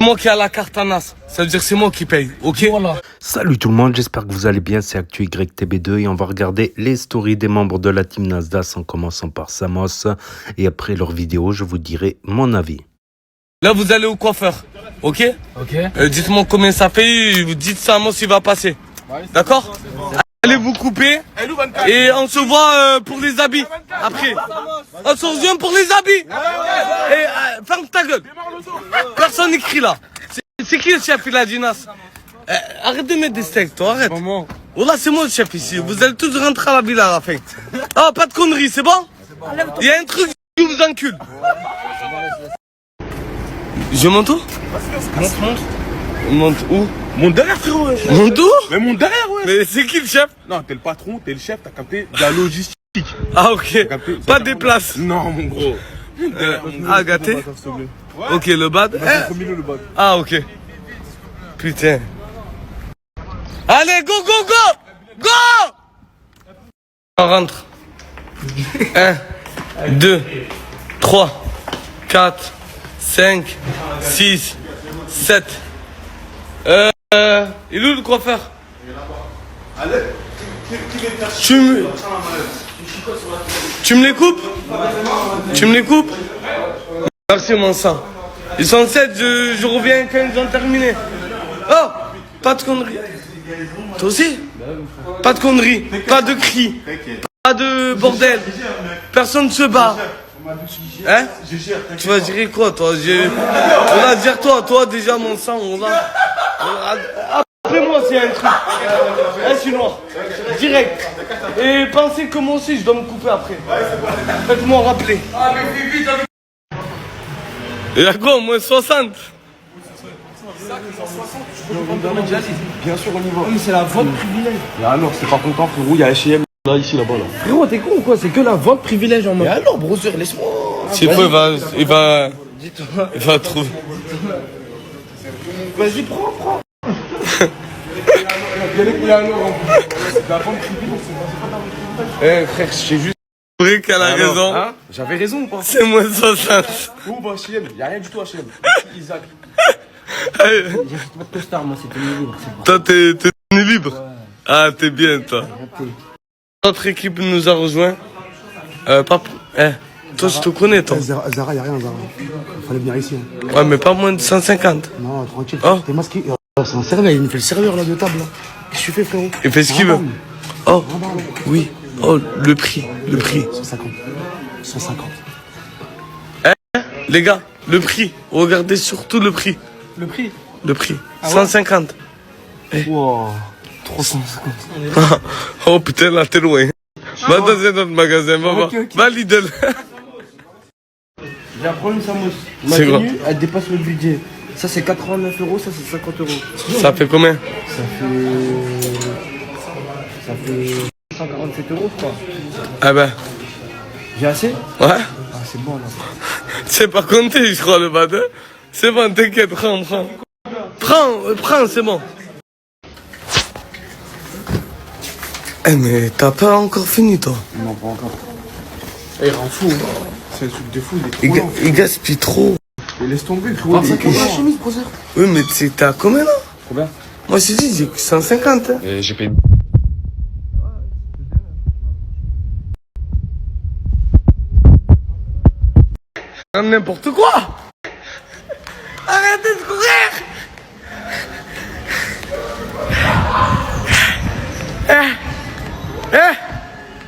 Moi qui ai la carte à NAS, ça veut dire c'est moi qui paye, ok? Voilà. Salut tout le monde, j'espère que vous allez bien, c'est Actu YTB2 et on va regarder les stories des membres de la team Nasdaq en commençant par Samos et après leur vidéo, je vous dirai mon avis. Là vous allez au coiffeur, ok? Ok. Dites-moi combien ça fait, vous dites ça, moi il va passer. D'accord? Allez vous couper et on se voit pour les habits après. On se rejoint pour les habits. Et ferme ta gueule. Personne n'écrit là. C'est qui le chef il a dit Nas? Arrête de mettre des steaks, toi, arrête. Oh là, c'est moi le chef ici. Vous allez tous rentrer à la ville à la fin. Ah, pas de conneries, c'est bon? Il y a un truc qui vous encule. Je monte où? Monte où? Monte derrière, frérot. Monte où? Mais monte derrière, ouais. Mais c'est qui le chef? Non, t'es le patron, t'es le chef, t'as capté de la logistique. Ah, ok. capté Pas des places. Non, mon gros. Ah, gâté? Ok, le bad. Au milieu, le bas. Ah, ok. Putain. Allez, go, go, go! Go! On rentre. 1, 2, 3, 4, 5, 6, 7. Il est où le coiffeur? Tu me les coupes? Tu me les coupes? Merci mon sang. Ils sont 7, je reviens quand ils ont terminé. Oh! Pas de conneries. Toi aussi? Pas de conneries, pas de cris, pas de bordel. Personne ne se bat. Hein? Tu vas dire quoi toi? On va dire toi déjà mon sang, on va. Après moi c'est un truc. Je suis noir. Direct. Et pensez que moi aussi je dois me couper après. Faites-moi rappeler. Il y a quoi, au moins 60? Bien sûr, on y va. Mais c'est la vente privilège. Et alors, c'est pas content, frérot, il y a H&M là, ici, là-bas, là. Frérot, t'es con ou quoi? C'est que la vente privilège en mode. Mais alors, brother, laisse-moi. C'est quoi, il va trouver. Vas-y, prends. Il y a alors, la vente privilège, Eh frère, je sais juste vrai qu'elle a raison. Hein? J'avais raison ou pas? C'est moins 60. Où va H&M? Il y a rien du tout H&M. Isaac. J'achète pas de costard, moi, c'est tenu libre. Toi, t'es tenu libre. Ah, t'es bien, toi. Notre équipe nous a rejoint. Toi, je te connais, toi. Zara, y'a rien, Zara. Il fallait venir ici. Hein. Ouais, mais pas moins de 150. Non, tranquille. Oh. T'es masqué. C'est un serveur, il me fait le serveur là de table. Là. Qu'est-ce que tu fais, frérot? Il fait ce qu'il veut. Oh, oui. Oh, le prix. 150. 150. Les gars, le prix. Regardez surtout le prix. Le prix? Le prix. 150. Wow. 350. Oh putain, là, t'es loin. Va dans un autre magasin, va voir. Ok. Va Lidl. J'ai un problème, Samos. Ma C'est quoi? tenue, elle dépasse le budget. Ça, c'est 89 €, ça, c'est 50 €. Ça fait combien? Ça fait 147 €, je crois. Ah ben, J'ai assez? ouais. Ah, c'est bon, là. C'est pas compté, je crois, le bad. Hein. C'est bon, t'inquiète, prends. Prends, c'est bon. Eh, mais t'as pas encore fini, toi. Non, pas encore. Eh, il rend fou. C'est un truc de fou, il est trop lent. Il gaspille trop. Et laisse tomber, frérot. Ça fait la chemise, brother. Oui, mais t'es à combien, là? Combien? Moi, je dis, j'ai que 150. Hein. J'ai payé. N'importe quoi. Arrêtez de courir.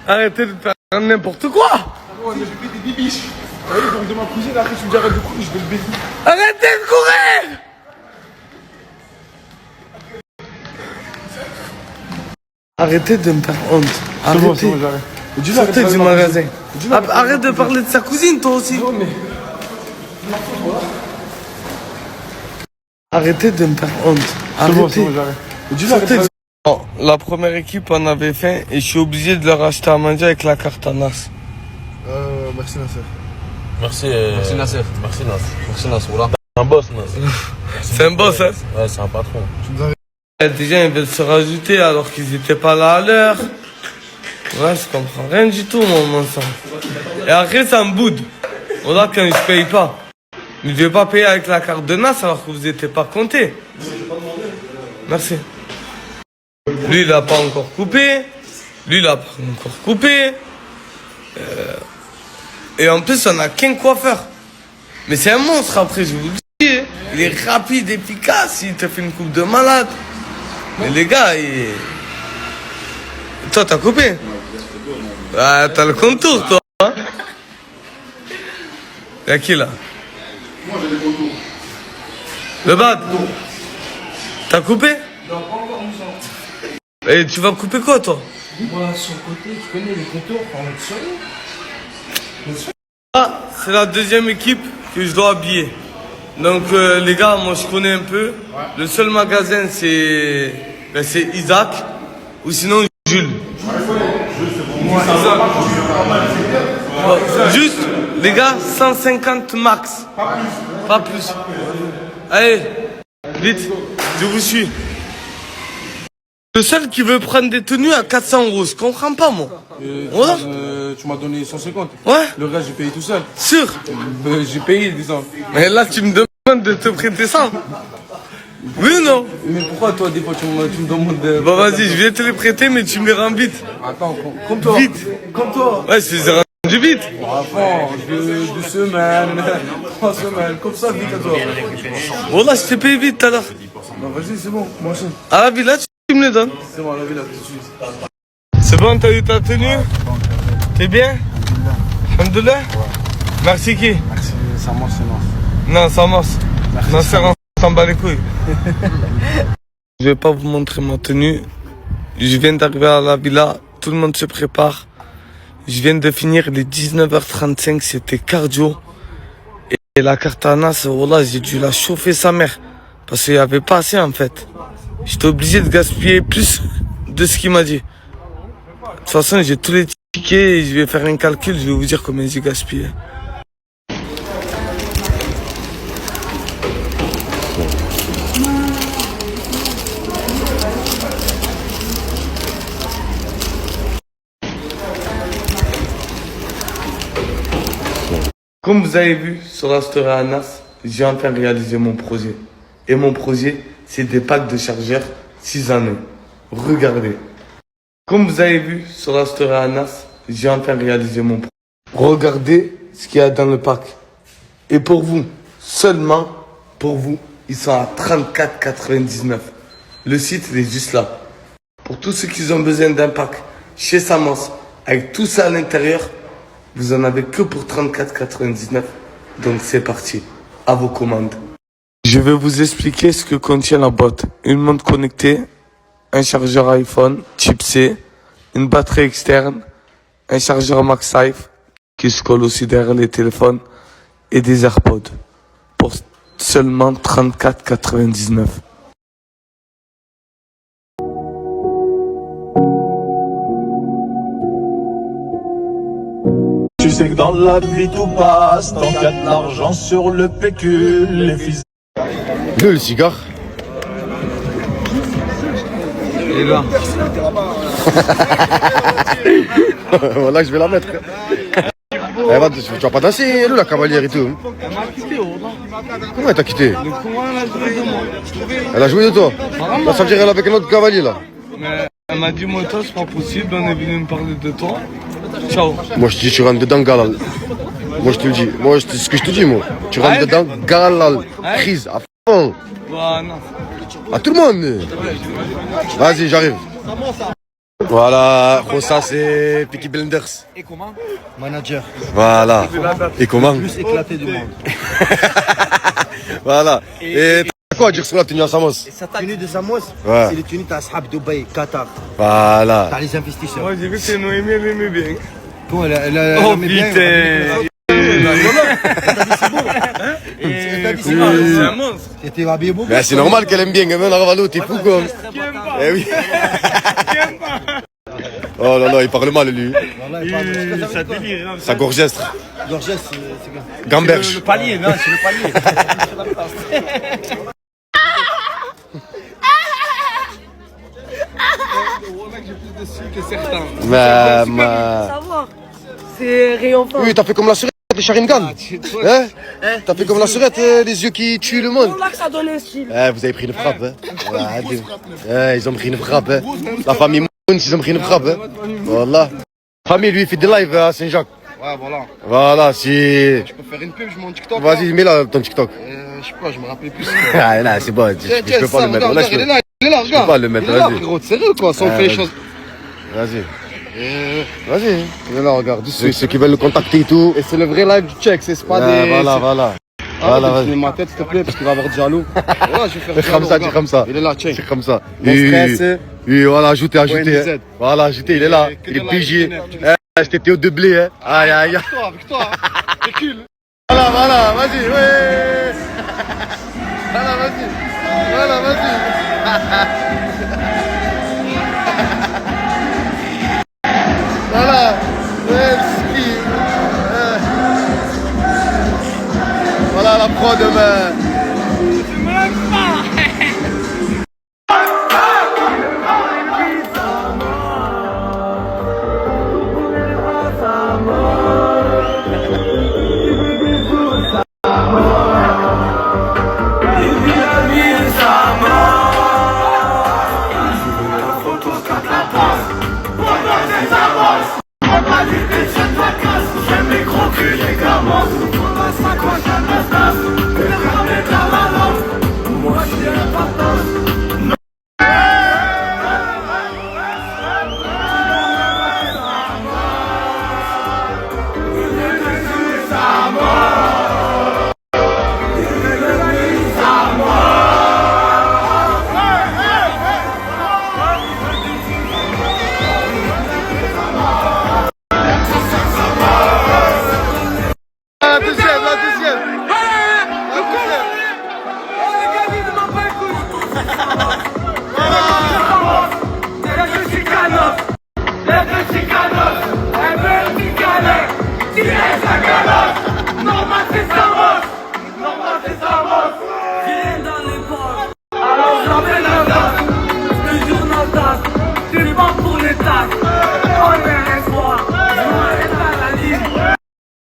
Arrêtez de faire n'importe quoi. Oh, j'ai fait des bibiches. Allez, donc de ma cousine, après, tu me dis arrête de courir, je vais le baiser. Arrêtez de courir. Arrêtez de me faire honte. Arrêtez. Sortez du magasin. Arrête de parler de sa cousine, toi aussi. Arrêtez de me faire honte. Arrêtez. Sortez du... Oh, la première équipe en avait faim et je suis obligé de leur acheter à manger avec la carte à Nas. Merci, Nasser. Merci Nasser. Merci Nasser. Voilà. C'est un boss Nasser. C'est un boss, hein? Ouais, c'est un patron. Déjà, ils veulent se rajouter alors qu'ils étaient pas là à l'heure. Ouais, je comprends rien du tout, mon sang. Et après, ça me boude. Voilà, quand je paye pas. Je ne vais pas payer avec la carte de NAS alors que vous n'étiez pas compté. Merci. Lui, il n'a pas encore coupé. Lui, il n'a pas encore coupé. Et en plus, on n'a qu'un coiffeur. Mais c'est un monstre après, je vous le dis. Hein. Il est rapide, efficace, il te fait une coupe de malade. Mais les gars, toi, t'as coupé? Ah, t'as le contour, toi. Hein? Y'a qui, là? Moi, j'ai des contours. Le bad? T'as coupé? Non, pas encore, Et tu vas couper quoi, toi? Moi, sur le côté, tu connais les contours, on va te soigner. Ah, c'est la deuxième équipe que je dois habiller. Donc les gars, moi je connais un peu. Le seul magasin c'est Isaac ou sinon Jules. Juste les gars, 150 max. Pas plus. Allez, vite, je vous suis. Le seul qui veut prendre des tenues à 400 €, je comprends pas moi. Voilà. Tu m'as donné 150. Ouais. Le reste, j'ai payé tout seul. Sûr. J'ai payé, disons. Mais là, tu me demandes de te prêter ça. Oui ou non? Mais pourquoi, toi, des fois, tu me demandes de... Bon, vas-y, je vais te les prêter, mais tu me les rends vite. Attends, comme toi. Vite. Comme toi. Ouais, je les ai rendus vite. Avant, 2 semaines, 3 semaines, comme ça, vite à toi. Bon, là, je t'ai payé vite tout à l'heure. Non, vas-y, c'est bon, moi aussi. À la villa, tu me les donnes. C'est bon, la villa, tout de suite. C'est bon, t'as eu ta tenue? T'es bien? Alhamdoulilah? Merci qui? Merci, ça marche, c'est non. Non, ça marche. Non, c'est on s'en bat les couilles. Je vais pas vous montrer ma tenue. Je viens d'arriver à la villa. Tout le monde se prépare. Je viens de finir les 19h35. C'était cardio. Et la carte à NAS, voilà, j'ai dû la chauffer sa mère. Parce qu'il n'y avait pas assez en fait. J'étais obligé de gaspiller plus de ce qu'il m'a dit. De toute façon, j'ai tous les tickets et je vais faire un calcul. Je vais vous dire combien j'ai gaspillé. Comme vous avez vu sur la story Anas, j'ai enfin réalisé mon projet. Et mon projet, c'est des packs de chargeurs 6 années. Regardez. Comme vous avez vu sur la story Anas, j'ai enfin réalisé mon projet. Regardez ce qu'il y a dans le pack. Et pour vous, seulement pour vous, ils sont à 34,99. Le site il est juste là. Pour tous ceux qui ont besoin d'un pack chez Samos, avec tout ça à l'intérieur, vous en avez que pour 34,99. Donc c'est parti, à vos commandes. Je vais vous expliquer ce que contient la boîte. Une montre connectée, un chargeur iPhone type C, une batterie externe, un chargeur MagSafe qui se colle aussi derrière les téléphones et des AirPods pour seulement 34,99. Tu sais que dans la vie tout passe, tant qu'il y a de l'argent sur le pécule, les fils. Le cigare. Et là. Voilà, je vais la mettre. Tu vas pas danser, la cavalière et tout. Comment elle t'a quitté? Elle a joué de toi. Là, ça veut dire qu'elle est avec un autre cavalier là. Mais elle m'a dit, moi, toi, c'est pas possible, on est venu me parler de toi. Ciao. Moi, je te dis, tu rentres dedans, galal. Moi, je te le dis. Moi, c'est ce que je te dis, moi. Tu rentres dedans, galal. Crise, à fond. Bah, non. À tout le monde. Vas-y, j'arrive. Voilà, Rossa, c'est Peaky Blinders. Et comment? Manager. Voilà. Et comment? Plus éclaté du monde. Voilà. Et t'as quoi à dire sur la tenue à Samos? Sa tenue de Samos, Ouais. c'est les tenues d'Ashab Dubaï, Qatar. Voilà. T'as les investisseurs. Moi, j'ai vu que c'est Noémie, elle aimait bien. Bon, elle Oh met bien, putain. C'est un monstre. T'étais habillé beaucoup. Mais c'est normal qu'elle aime bien, même Arvalo, t'es fou comme. Eh oui. Oh là là, il parle mal lui. Ça délire. Sa gorgestre. Gorgès, c'est quoi? Gamberge. Le palier, non, c'est le palier. Ma. Savoir. C'est rayon fin. Oui, t'as fait comme la souris, tes Sharingan. Hein? T'as fait comme la surette, les yeux qui tuent le monde. Là que ça donne un style. Vous avez pris une frappe. Hein? Ils ont pris une frappe. Hein? La famille Mouns, ils ont pris une frappe. Hein? Voilà. La famille, lui, il fait des lives à Saint-Jacques. Ouais, voilà. Voilà, si. Je peux faire une pub, je monte TikTok. Vas-y, mets-là ton TikTok. Je sais pas, je me rappelle plus. Ah, non, c'est bon, je peux pas le mettre. Regarde, il est là, regarde. Je peux pas le mettre, Il est là, vas-y. frérot, sérieux quoi, si on fait les choses. Vas-y. Vas-y. Il est là, regarde. Ceux qui veulent le contacter et tout. Et c'est le vrai live du check, c'est pas des. Voilà. Voilà, vas-y. Ma tête, s'il te plaît, parce qu'il va avoir du jaloux. Voilà, je vais faire C'est comme ça, dis comme ça. Il est là, check. C'est comme ça. Mon stress. Oui, voilà, ajoutez. ONZ. Voilà, ajoutez, il est là. Que Il de est la pigé. vétérinaire, J'étais Théo de blé, hein. Aïe. Avec toi, recule. Voilà, vas-y, ouais. Voilà, vas-y. Voilà, merci. Voilà la prod,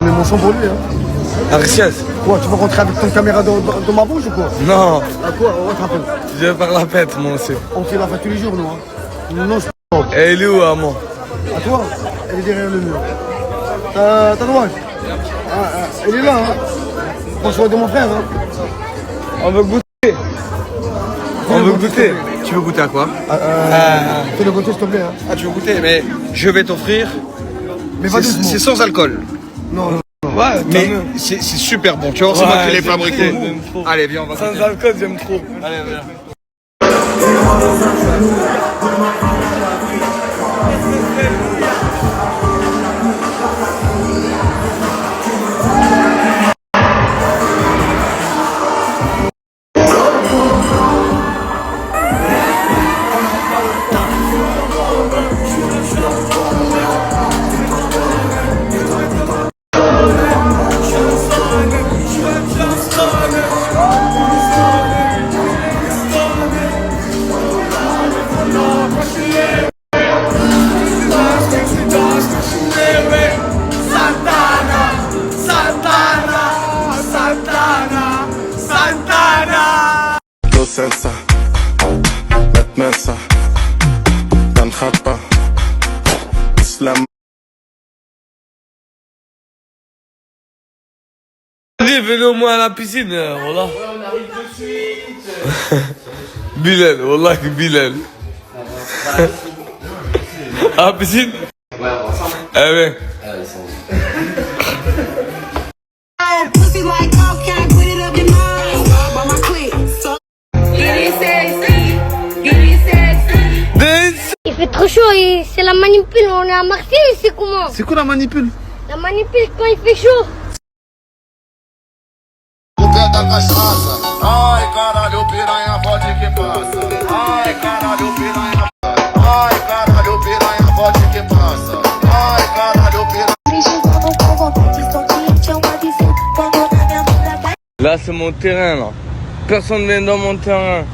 Mais mon sang pour lui, hein. Arcias. Quoi, tu vas rentrer avec ton caméra dans ma bouche ou quoi? Non, À quoi? On rentre un peu. je vais faire la fête, moi aussi. On fait la fête tous les jours, nous, hein. Non, je Et elle est où, Amon? À toi, elle est derrière le mur. Ta droite. Elle est là, hein. Prends soin de mon frère, hein. On veut goûter. On veut goûter. Tu veux goûter à quoi? Fais le goûter, s'il te plaît, hein. Ah, tu veux goûter? Mais je vais t'offrir. Mais va doucement. C'est sans alcool. Non. Ouais, Mais c'est super bon. Tu vois, c'est moi qui l'ai fabriqué. j'aime trop. Allez, viens, on va Sans goûter. alcool, j'aime trop. Allez, viens. سلسة لا تماسة تنخطى اسلام Allez, venez au moins à la piscine, voilà. On arrive de suite. Bilal, wallah, Bilal. À la piscine? Ouais, on va ensemble. Eh ben. Pussy like cocaine, put it up in mine. By my clique. So get it sexy, get it sexy. Il fait trop chaud et c'est la manipule. On est à Marseille, c'est comment? C'est quoi la manipule? La manipule quand il fait chaud. Ai caralho piranha pode que passa. Ai caralho piranha. Ai caralho piranha pode que passa. Ai caralho piranha. Là, c'est mon terrain, là. Personne ne vient dans mon terrain.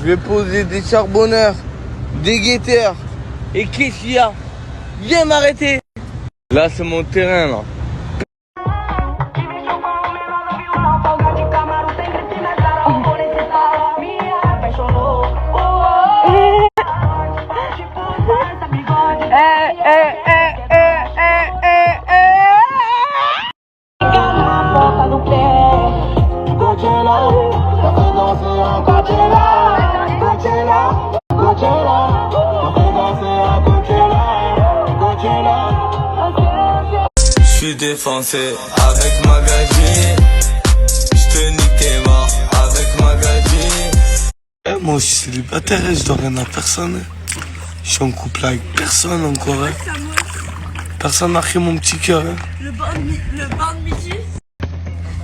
Je vais poser des charbonneurs, des guetteurs. Et qu'est-ce qu'il y a? Viens m'arrêter. Là, c'est mon terrain, là. Je suis défoncé avec Magadji. Je te nique tes morts avec Magadji. Moi aussi célibataire, je dois rien à personne. Je suis en couple avec personne encore. Personne n'a pris mon petit cœur. Le bain de midi.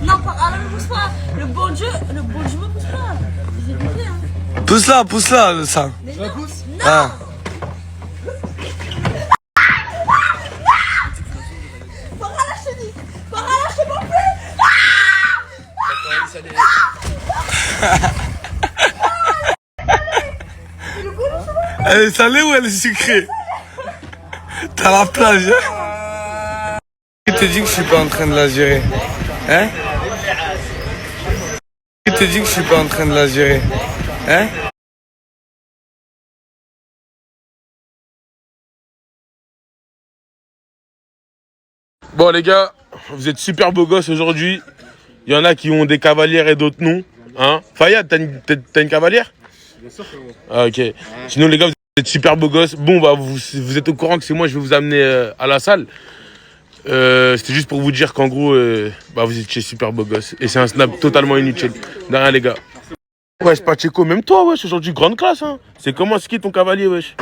Non, ne me pousse pas. Le bon Dieu me pousse pas. J'ai écouté, hein. Pousse là, ça. Je la pousse? Non. Ah. Elle est salée ou elle est sucrée? T'as la plage, hein? Qui te dit que je suis pas en train de la gérer? Hein? Qui te dit que je suis pas en train de la gérer? Hein? Bon les gars, vous êtes super beaux gosses aujourd'hui. Il y en a qui ont des cavalières et d'autres non. Hein? Fayad, t'as une cavalière? Bien sûr que oui. Ah, ok. Sinon les gars, vous êtes super beaux gosses. Bon bah vous êtes au courant que c'est moi, je vais vous amener à la salle. C'était juste pour vous dire qu'en gros, vous étiez super beaux gosses. Et c'est un snap totalement inutile. De rien les gars. Wesh Pacheco, même toi wesh, aujourd'hui grande classe hein. C'est comment, c'est qui ton cavalier wesh?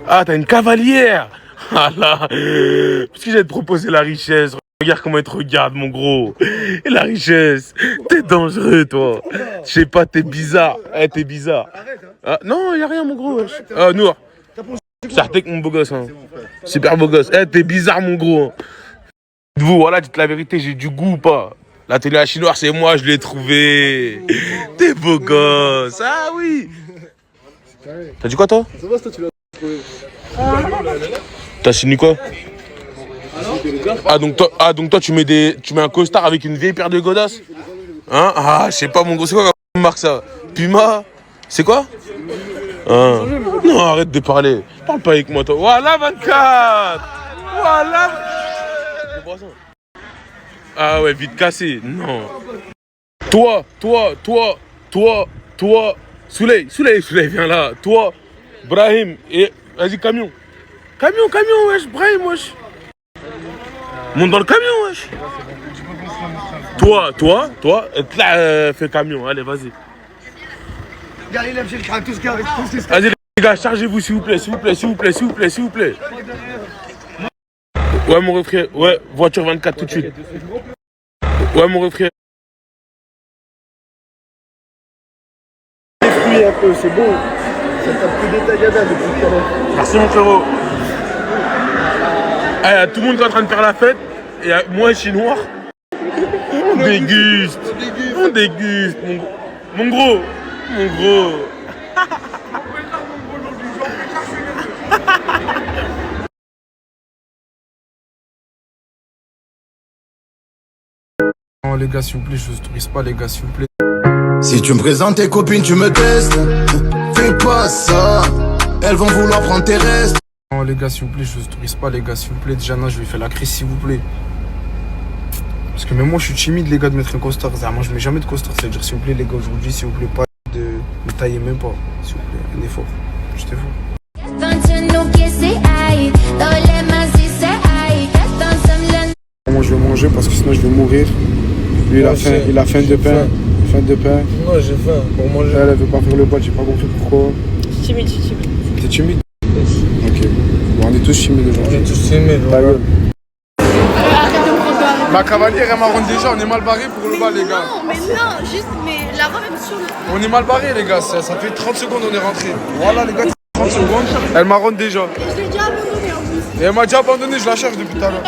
Ah t'as une cavalière. Ah là, parce que j'allais te proposer la richesse. Regarde comment elle te regarde, mon gros. Et la richesse. T'es dangereux, toi. Je sais pas, t'es bizarre. T'es bizarre. Ah, non, y a rien, mon gros. Ah, Nour. Sartek, mon beau gosse. Hein. Super beau gosse. T'es bizarre, mon gros. Vous, voilà, dites la vérité, j'ai du goût ou pas? La télé à chinoise, c'est moi, je l'ai trouvé. T'es beau gosse. Ah oui. T'as dit quoi, toi? Ça va, toi, tu l'as trouvé. T'as signé quoi? Ah donc toi tu mets un costard avec une vieille paire de godasses? Hein? Ah je sais pas mon gros, c'est quoi comme marque ça? Puma? C'est quoi? Hein? Non arrête de parler. Parle pas avec moi toi. Voilà 24. Voilà. Ah ouais vite cassé. Non. Toi. Souley viens là. Toi, Brahim et vas-y camion. Camion, wesh, Brahim, wesh. Monte dans le camion, wesh. Toi, fais camion, allez, vas-y. Vas-y, les gars, chargez-vous, s'il vous plaît. Ouais, mon refrain, ouais, voiture 24 tout de suite. Ouais, mon refrain. Détruit un peu, c'est bon. Ça tape que des tagadas depuis tout à l'heure. Merci, mon frérot. Ah, tout le monde est en train de faire la fête. Et moi, je suis noir. On déguste, mon gros. Non, les gars, s'il vous plaît, je vous autorise pas, les gars, s'il vous plaît. Si tu me présentes tes copines, tu me testes. Fais pas ça, elles vont vouloir prendre tes restes. Non, les gars, s'il vous plaît, je vous autorise pas, les gars, s'il vous plaît. Déjà, non, je vais faire la crise, s'il vous plaît. Parce que même moi, je suis timide, les gars, de mettre un costard. Moi, je mets jamais de costard. C'est-à-dire, s'il vous plaît, les gars, aujourd'hui, s'il vous plaît, pas de me tailler même pas. S'il vous plaît, un effort. Je t'ai vu. Moi, je vais manger parce que sinon, je vais mourir. Lui, il a faim de pain. Non, j'ai faim pour manger. Elle veut pas faire le bal, j'ai pas compris pourquoi. Je suis timide. T'es timide? Ok. Bon, on est tous timides aujourd'hui. Ma cavalière, elle m'arronde déjà, on est mal barré pour le bal, les gars. Non, mais la robe, elle me saoule. On est mal barré, les gars, ça fait 30 secondes, on est rentré. Voilà, les gars, 30 secondes. Elle m'arronde déjà. Je l'ai déjà abandonné en plus. Et elle m'a déjà abandonné, je la cherche depuis tout à l'heure.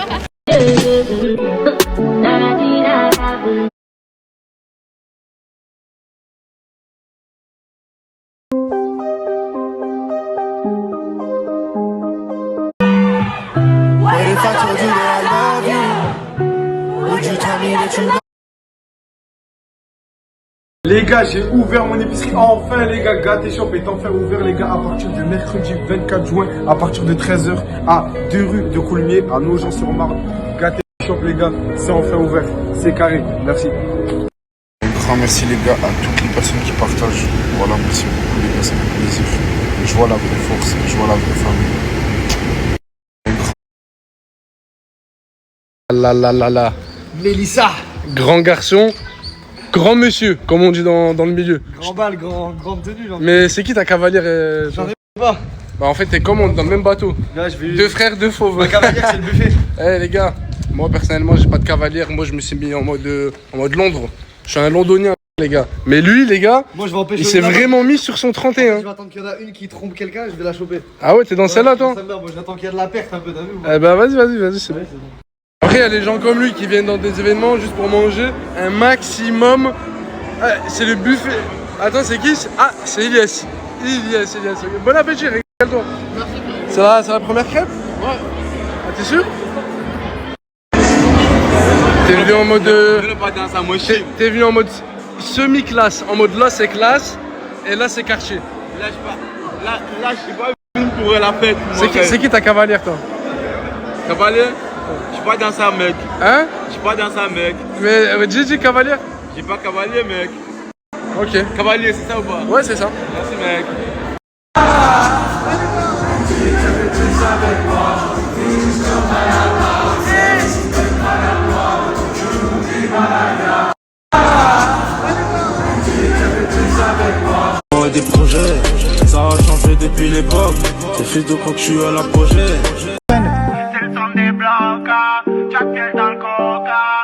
Les gars, j'ai ouvert mon épicerie. Enfin, les gars, Gâté Shop est enfin ouvert, les gars, à partir du mercredi 24 juin, à partir de 13h, à 2 rue de Coulmiers, à Nogent-sur-Marne. Gâté Shop, les gars, c'est enfin ouvert. C'est carré. Merci. grand merci les gars à toutes les personnes qui partagent. Voilà, merci beaucoup les gars, ça fait plaisir. Je vois la vraie force, je vois la vraie famille. Là. Mélissa. Grand garçon, grand monsieur, comme on dit dans le milieu. Grand bal, grande tenue. Genre. Mais c'est qui ta cavalière J'en ai pas. Bah en fait t'es comme on dans le même bateau. Là, je vais... Deux frères, deux fauves. Ma cavalière, c'est le buffet. Eh les gars, moi personnellement j'ai pas de cavalière, moi je me suis mis en mode Londres. Je suis un londonien les gars. Mais lui les gars, Moi, je vais empêcher. il s'est vraiment mis sur son 31. Je vais attendre qu'il y en a une qui trompe quelqu'un, je vais la choper. Ah ouais, t'es dans celle-là toi? Moi, j'attends qu'il y a de la perte un peu, t'as vu? Eh bah vas-y, c'est bon. Après, il y a des gens comme lui qui viennent dans des événements juste pour manger un maximum. Ah, c'est le buffet. Attends, c'est qui? Ah, c'est Ilyes. Ilyes. Bon appétit, régale-toi. C'est la première crêpe? Ouais. Ah, t'es sûr? T'es venu en mode. T'es venu en mode semi-classe. En mode là, c'est classe. Et là, c'est quartier. Là, je suis pas venu pour la fête. C'est qui ta cavalière, toi? Cavalier? Je suis pas dans ça, mec. Hein? Je suis pas dans ça, mec. Mais Gigi, cavalière? J'ai pas cavalier, mec. Ok. Cavalier, c'est ça ou pas? Ouais, c'est ça. Merci, mec. Des projets, ça a changé depuis l'époque. C'est fils de quoi que je suis à l'apogée. C'est le son des blocs, Jack Piel dans le coca.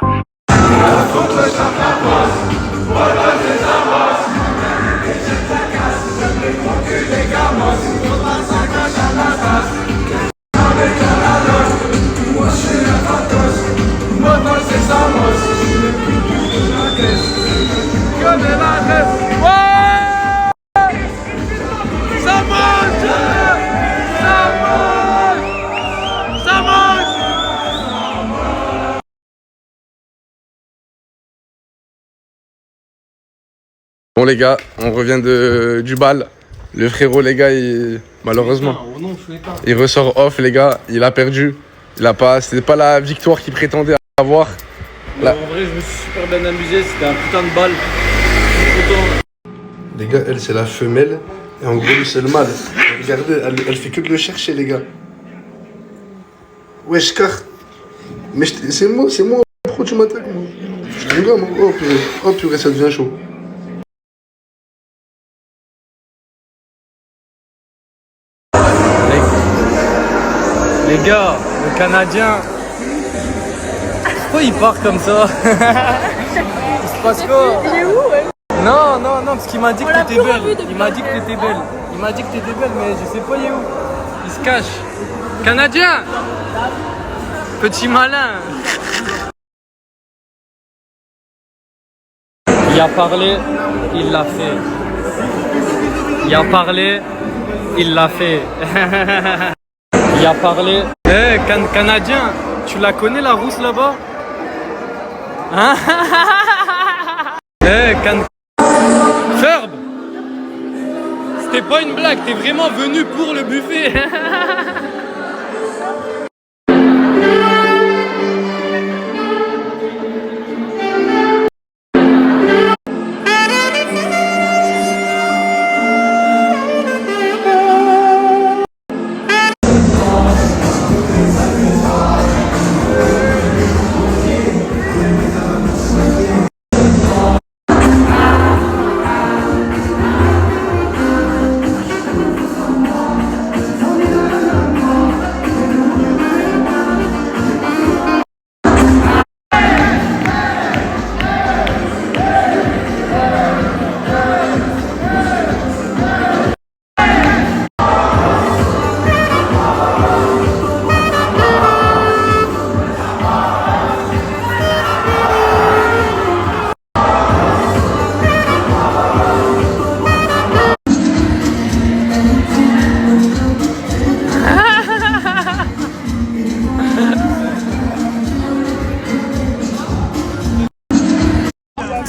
Bon les gars, on revient du bal. Le frérot les gars, malheureusement, il ressort off les gars, il a perdu. C'était pas la victoire qu'il prétendait avoir. En vrai, je me suis super bien amusé, c'était un putain de balle. Les gars, elle c'est la femelle et en gros lui c'est le mâle. Regardez, elle fait que de le chercher les gars. Wesh car. Mais c'est moi, pourquoi tu m'attaques moi? Je suis un gars moi. Oh purée, ça devient chaud. Les gars, le Canadien, pourquoi il part comme ça? Il se passe quoi? Il est où ouais? Non, parce qu'il m'a dit que t'étais belle. Il m'a dit que t'étais belle, mais je sais pas il est où. Il se cache. Canadien! Petit malin! Il a parlé, il l'a fait. Il a parlé, il l'a fait. Il a parlé. Eh, Canadien, tu la connais la rousse là-bas? Hein? Eh, Ferb! C'était pas une blague, t'es vraiment venu pour le buffet.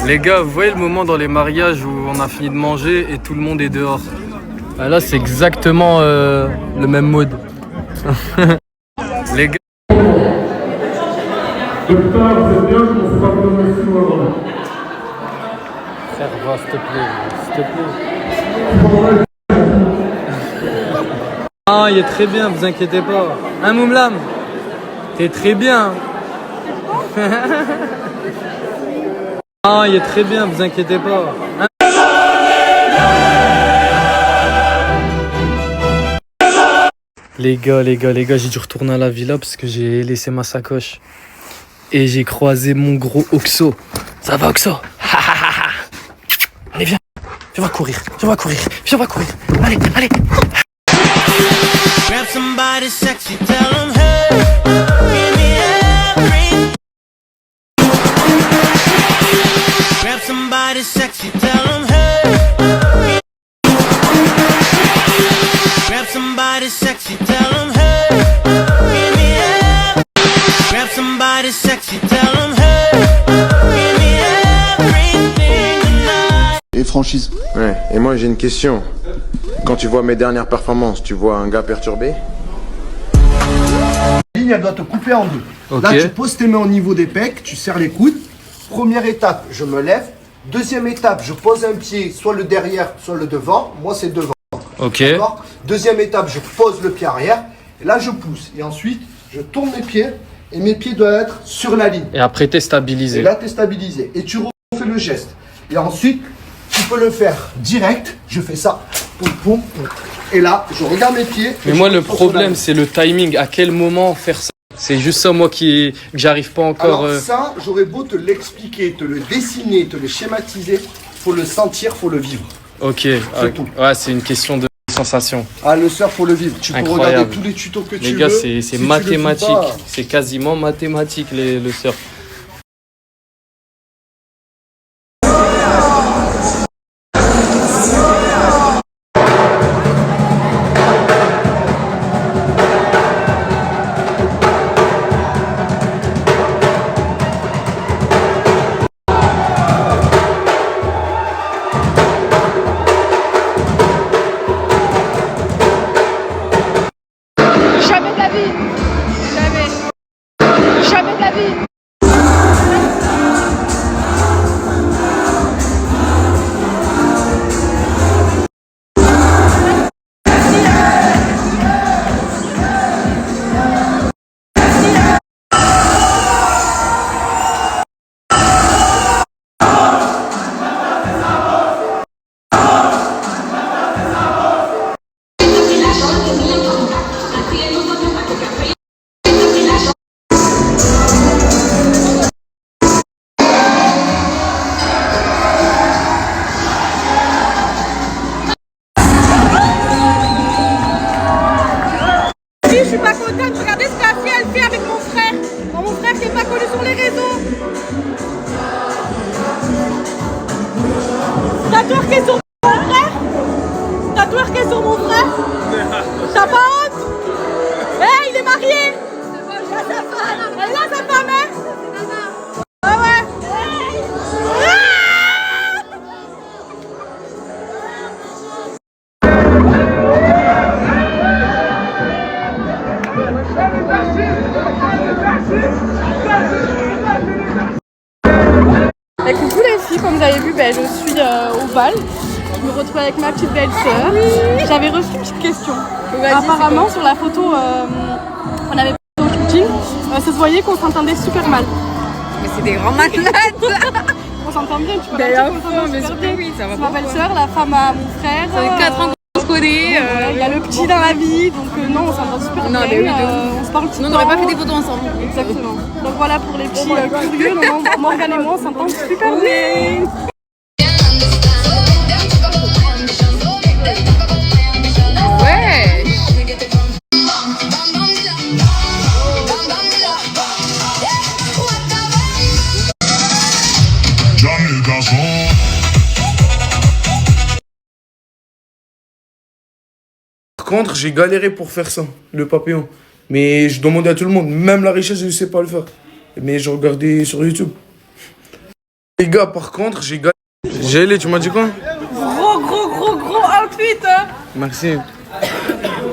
Les gars, vous voyez le moment dans les mariages où on a fini de manger et tout le monde est dehors. Ah, là, c'est exactement le même mode. Les gars. Frère, va, s'il te plaît. S'il te plaît. Ah, il est très bien, vous inquiétez pas. Hein, Moumlam? T'es très bien. Ah, il est très bien, vous inquiétez pas. Hein? Les gars, j'ai dû retourner à la villa parce que j'ai laissé ma sacoche. Et j'ai croisé mon gros Oxo. Ça va, Oxo? Allez, viens. Viens, on va courir. Allez. Grab somebody sexy, tell them hey, give me everything. Grab somebody sexy, tell them hey. Grab somebody sexy, tell them hey, give me everything. Grab somebody sexy, tell them hey, give me everything tonight. Et franchise. Ouais, et moi j'ai une question. Quand tu vois mes dernières performances, tu vois un gars perturbé? La ligne, elle doit te couper en deux. Ok. Là, tu poses tes mains au niveau des pecs, tu serres les coudes. Première étape, je me lève. Deuxième étape, je pose un pied, soit le derrière, soit le devant. Moi, c'est devant. Ok. D'accord. Deuxième étape, je pose le pied arrière. Et là, je pousse. Et ensuite, je tourne mes pieds. Et mes pieds doivent être sur la ligne. Et après, t'es stabilisé. Et là, tu es stabilisé. Et tu refais le geste. Et ensuite, tu peux le faire direct. Je fais ça. Poum, poum, poum. Et là, je regarde mes pieds. Mais moi, le problème, c'est le timing. À quel moment faire ça? C'est juste ça, moi, que j'arrive pas encore. Alors ça, j'aurais beau te l'expliquer, te le dessiner, te le schématiser. Faut le sentir, faut le vivre. Ok. tout. Ouais, c'est une question de sensation. Ah, le surf, faut le vivre. Tu peux Incroyable. regarder tous les tutos que tu veux. Les gars, c'est Si tu le mathématique. vis pas, C'est quasiment mathématique, le surf. Jamais de la vie. Jamais de la vie. Je suis pas contente, regardez ce qu'a fait, elle fait avec mon frère. Bon, mon frère qui est pas connu sur les réseaux. T'as twerké sur mon frère? T'as twerké sur mon frère? T'as pas honte? Eh, il est marié. Elle a sa femme, hein? Ah ouais. Et coucou les filles, comme vous avez vu, je suis au bal. Je me retrouve avec ma petite belle-sœur. J'avais reçu une petite question. Apparemment, sur la photo qu'on avait prise au shooting, ça se voyait qu'on s'entendait super mal. Mais c'est des grands malades. On s'entend bien, tu peux Ben, dire à qu'on fond, s'entend mais super sûr bien. que oui, ça va C'est ma pas, belle-sœur, la femme à mon frère. Ça fait 4 ans qu'on se connaît. Il y a le petit dans la vie, donc non, on s'entend super Non, bien. mais oui, de ouf. On se parle tout Sinon, le on n'aurait pas temps. fait des photos ensemble. Exactement. Donc voilà pour les petits curieux, non, Morgane et moi, on s'entend super bien. Ouais. Par contre, j'ai galéré pour faire ça, le papillon. Mais je demandais à tout le monde, même la richesse, je ne sais pas le faire. Mais je regardais sur YouTube. Les gars, par contre, j'ai galéré. J'ai tu m'as dit quoi? Gros outfit, hein. Merci.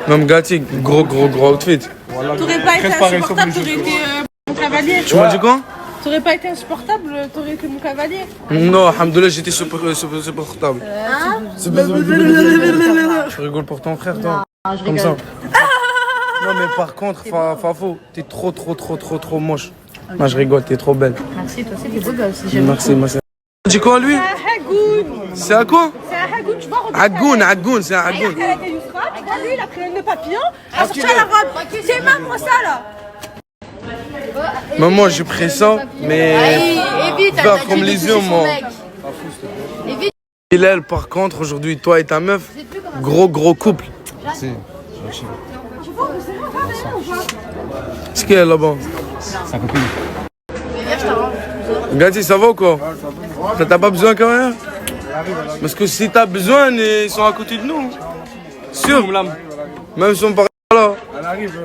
Même Gatti, gros outfit. T'aurais pas été insupportable, t'aurais été mon cavalier. Tu m'as dit quoi? T'aurais pas été insupportable, t'aurais été mon cavalier. Non, alhamdoulilah, j'étais supportable. Hein? Tu rigoles pour ton frère, toi? Non, je Comme rigole. ça. Non, mais par contre, Fafo, t'es trop moche. Non, je rigole, t'es trop belle. Merci, toi aussi, t'es beau gosse. J'aime Merci. Tu dis quoi, lui? C'est un hagoun. C'est à quoi? C'est un hagoun, tu vois, regarde. Hagoun, c'est un hagoun. Regarde, elle a été Yousra, tu vois, lui, il a pris un nœud papillon, il a sorti la robe. C'est marrant, ça, là. Maman, j'ai pris ça, mais évite, vert comme les yeux, moi. Évite. Hillel, par contre, aujourd'hui, toi et ta meuf, gros couple. C'est qui elle là-bas? Sa copine. Gati, ça va ou quoi? T'as pas besoin quand même? Parce que si t'as besoin, ils sont à côté de nous. Sûr? Même si on part là. Elle arrive.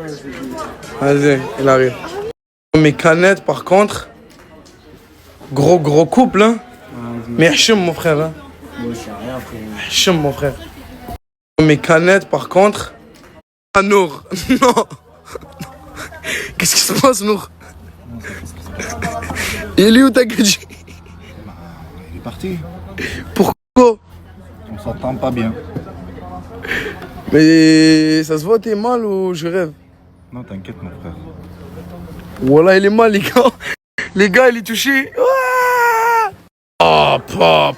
Vas-y, il arrive. Mes canettes, par contre, gros couple, hein. Mais Hachem, mon frère, hein. Hachem, mon frère. Mes canettes, par contre, ah, Nour, non. Qu'est-ce qui se passe, Nour? Il est où ta gadget? Il est parti. Pourquoi? On s'entend pas bien. Mais ça se voit, t'es mal ou je rêve? Non, t'inquiète, mon frère. Voilà, il est mal, les gars. Les gars, il est touché. Oh, pa.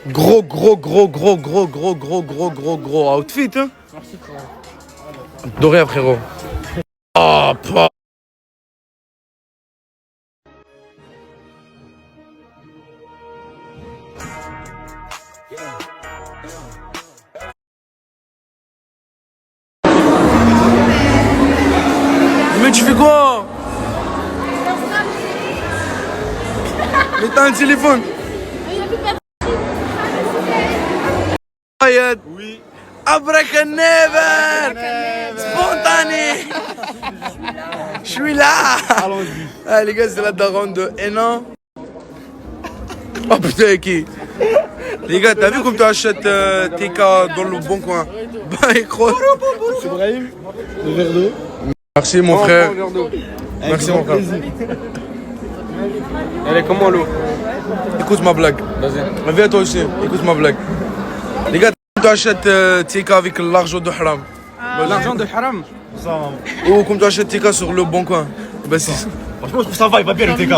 Gros outfit, hein. Doré, frérot. Oh, pa. Mais tu fais quoi? Mais t'as un téléphone? Fayed. Oui. Abracadabra. Spontané. Je suis là. Ah, les gars, c'est la daronne de Hénin. Oh putain, qui? Les gars, t'as vu comme tu achètes TK dans le bon coin? Bah, écrou. C'est Brahim, le verre d'eau. Merci mon frère. Merci mon frère. Elle est comment l'eau? Écoute ma blague. Vas-y. Viens toi aussi, écoute ma blague. Les gars, tu achètes TK avec l'argent de haram. L'argent de haram? Ou comme tu achètes TK sur le bon coin. Bah c'est ça. Franchement, ça va, il va bien le TK.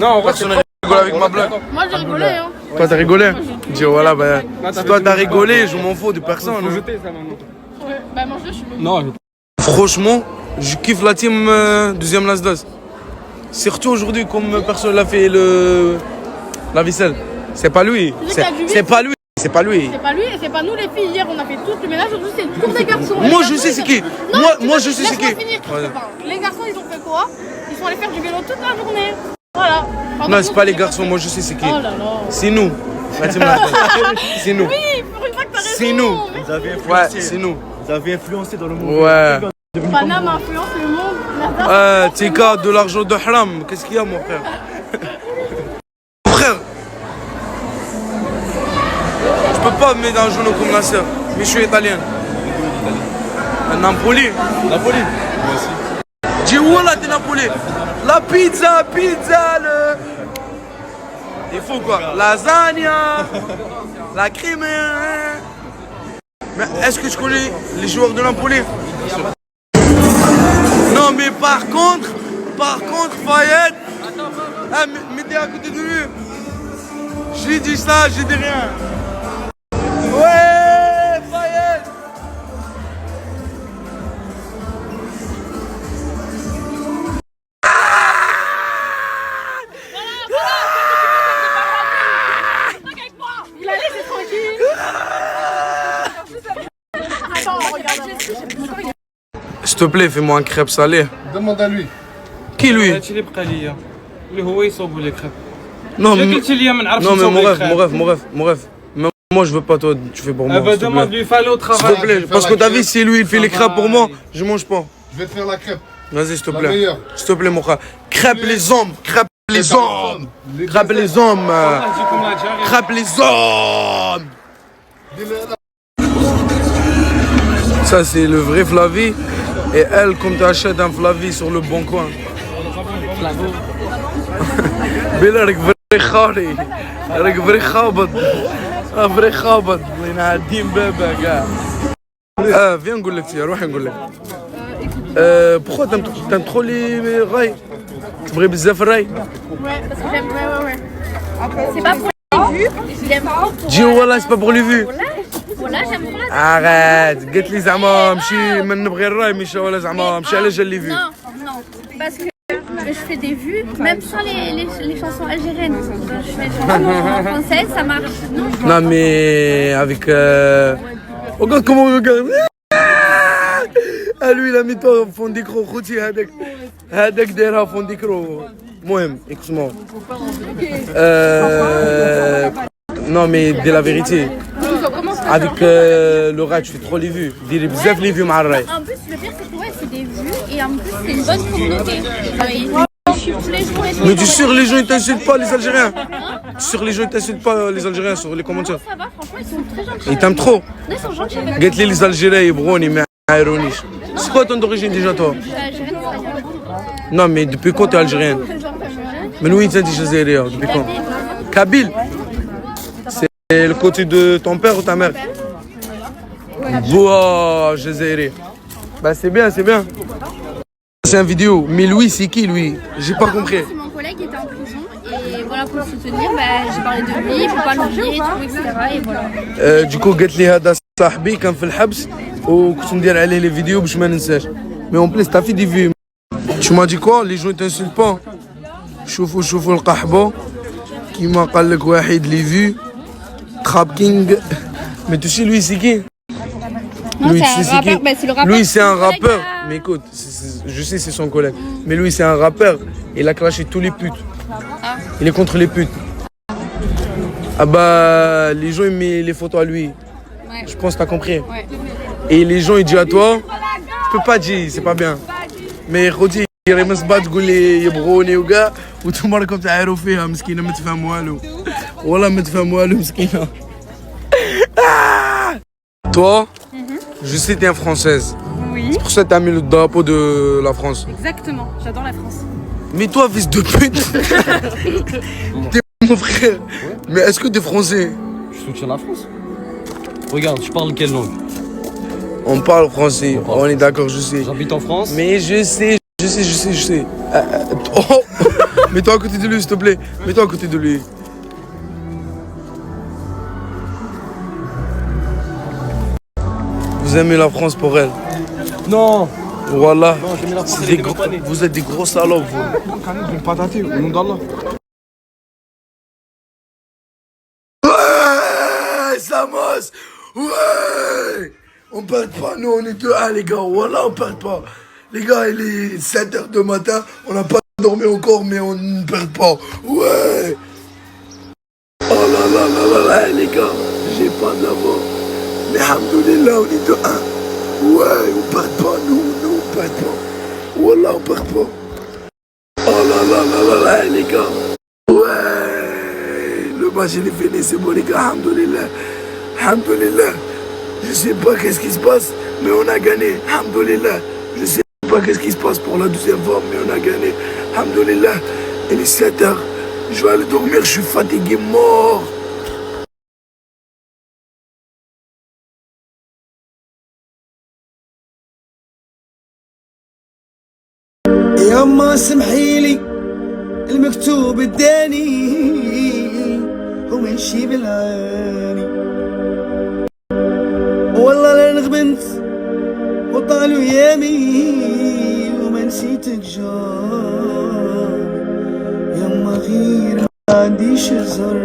Non, on va rigoler avec ma blague. Moi, j'ai rigolé, hein. Toi, t'as rigolé? Dis voilà, bah. Si toi, t'as rigolé, je m'en fous de personne. Faut jeter ça maintenant. Ouais, bah, mange-le, je suis bon. Non, Franchement, je kiffe la team deuxième Nasdaq. Surtout aujourd'hui, comme personne l'a fait la vaisselle. C'est pas lui. C'est pas lui. C'est pas lui. C'est pas lui et c'est pas nous les filles. Hier, on a fait tout le ménage. Aujourd'hui, c'est le tour des garçons. Moi, je sais c'est qui. Moi, je sais c'est qui. Les garçons, ils ont fait quoi? Ils sont allés faire du vélo toute la journée. Voilà. Non, c'est pas les garçons. Moi, je sais c'est qui. Oh là là. C'est nous. La team Nasdaq. C'est nous. Oui, pour une fois que t'as raison. C'est nous. Vous avez influencé. Ouais, c'est nous. Vous avez influencé dans le monde. Ouais. Paname influence le monde. TK de l'argent de haram. Qu'est-ce qu'il y a, mon frère? Frère, je peux pas me mettre un genou comme la sœur, mais je suis italien. Napoli. Napoli. Moi aussi. Dis où là, t'es Napoli? La pizza, le. Il faut quoi? Lasagna, la crème. Mais est-ce que tu connais les joueurs de Napoli? Non, mais par contre, Fayed, mettez à côté de lui. J'ai dit ça, j'ai dit rien. Ouais, Fayed. Il a laissé tranquille. Attends, regarde. S'il te plaît, fais-moi un crêpe salé. Demande à lui. Qui lui? Non, mais mon rêve. Même moi, je veux pas toi, tu fais pour moi. S'il te demande-lui, fais-le au travail. S'il te plaît, parce que t'as vu, si lui il fait les crêpes pour moi, je mange pas. Je vais te faire la crêpe. Vas-y, s'il te La plaît. meilleure. S'il te plaît, mon frère. Crêpe les hommes, crêpe les hommes. Crêpe les hommes. Crêpe les hommes. Ça, c'est le vrai Flavie. Et elle, comme tu achètes un Flavie sur le bon coin. بلا راك فري خاري راك فري خابط فري خابط وين عادين بابا كاع فين نقول لك تيا روحي نقول لك بوخوا تم تخو لي غاي تبغي بزاف الراي Ouais, parce que j'aime. Ouais. C'est pas pour les vues, j'aime trop. جي والله سي با بوغ لي فيو Voilà, j'aime trop la. عاد قلت لي زعما مشي من نبغي الراي مشي ولا زعما مشي على جال لي فيو Non, parce que je fais des vues, même sans les chansons algériennes. Je fais des chansons françaises, ça marche. Non, Non mais avec regarde comment on regarde. Ah lui il a mis toi au fond d'écran خوتي هذاك دايرها fond d'écran. المهم écoute-moi. Non mais dis la vérité. Avec le rat tu fais trop les vues. Dis بزاف les vues مع الراي. En plus le pire c'est que ouais, c'est des vues et en plus c'est une bonne communauté. Je suis tous les jours et Mais tu es sûr les gens ils t'insultent pas les Algériens? Tu es sûr les gens ils t'insultent pas les Algériens sur les commentaires? Ça va, franchement ils sont très gentils. Ils t'aiment trop. Non, ils sont gentils avec قالت لي les Algériens يبغوني ما يعايرونيش. C'est quoi ton origine déjà toi? Je suis algérienne, c'est Non mais depuis quand t'es algérienne? من وين انت جزائرية? Depuis quand? Kabyle. C'est le côté de ton père ou ta mère? Boah, Jazairi. Bah c'est bien, c'est bien. C'est une vidéo. Mais lui, c'est qui lui? J'ai pas compris. C'est mon collègue qui était en prison et voilà pour le soutenir, j'ai parlé de lui, il faut pas l'oublier et tout, etc. Et voilà. Du coup قالت لي هذا صاحبي كان في الحبس وكنت ندير عليه les vidéos باش ما ننساش. Mais en plus t'as fait des vues. Tu m'as dit quoi? Les gens t'insultent pas. شوفوا القحبة كيما قال لك واحد les vues. Trap King. Mais tu sais lui c'est qui? Non, Lui, c'est un rappeur, bah, c'est le rappeur. Lui, c'est un rappeur. Mais écoute, je sais, c'est son collègue. Mais lui, c'est un rappeur. Il a clashé tous les putes. Il est contre les putes. Ah bah, les gens, ils mettent les photos à lui. Ouais. Je pense que t'as compris. Ouais. Et les gens, ils disent à toi, je peux pas dire, c'est pas bien. Mais Khoti, il مسبات تقول لي يبغوني وكاع وانتم راكم تعايروا فيها مسكينه ما تفهم والو والله ما تفهم والو مسكينه. Toi, je sais que t'es une Française. Oui. C'est pour ça que t'as mis le drapeau de la France. Exactement, j'adore la France. Mais toi, fils de pute, t'es mon frère. Mais est-ce que t'es français? Je soutiens la France. Regarde, tu parles quelle langue? On parle français, on est d'accord, je sais. J'habite en France. Mais je sais. Oh. Mets-toi à côté de lui, s'il te plaît. Mets-toi à côté de lui. Vous aimez la France pour elle? Non. Voilà. Non, j'aime la France. Vous êtes des gros salopes, vous. Ouais, Samos. Ouais. On perd pas, nous on est deux, les gars. Voilà, on perd pas. Les gars, il est 7h du matin. On n'a pas dormi encore, mais on ne perd pas. Ouais. Oh là là là là là, les gars. J'ai pas d'avoir. Mais alhamdoulilah, on est de 1. Ouais, on perd pas, nous on perd pas. Wallah, on perd pas. Oh là là là là là, les gars. Ouais, le match il est fini, c'est bon les gars, alhamdoulilah. Alhamdoulilah. Je sais pas qu'est-ce qui se passe, mais on a gagné, alhamdoulilah. Je sais pas qu'est-ce qui se passe pour la deuxième fois, mais on a gagné, alhamdoulilah. Il est 7h, je vais aller dormir, je suis fatigué, mort. يما سمحيلي المكتوب اداني ومنشي بالعاني والله لا نغبنت وطالوا يامي وما نسيتك جار يما غير ما عنديش زر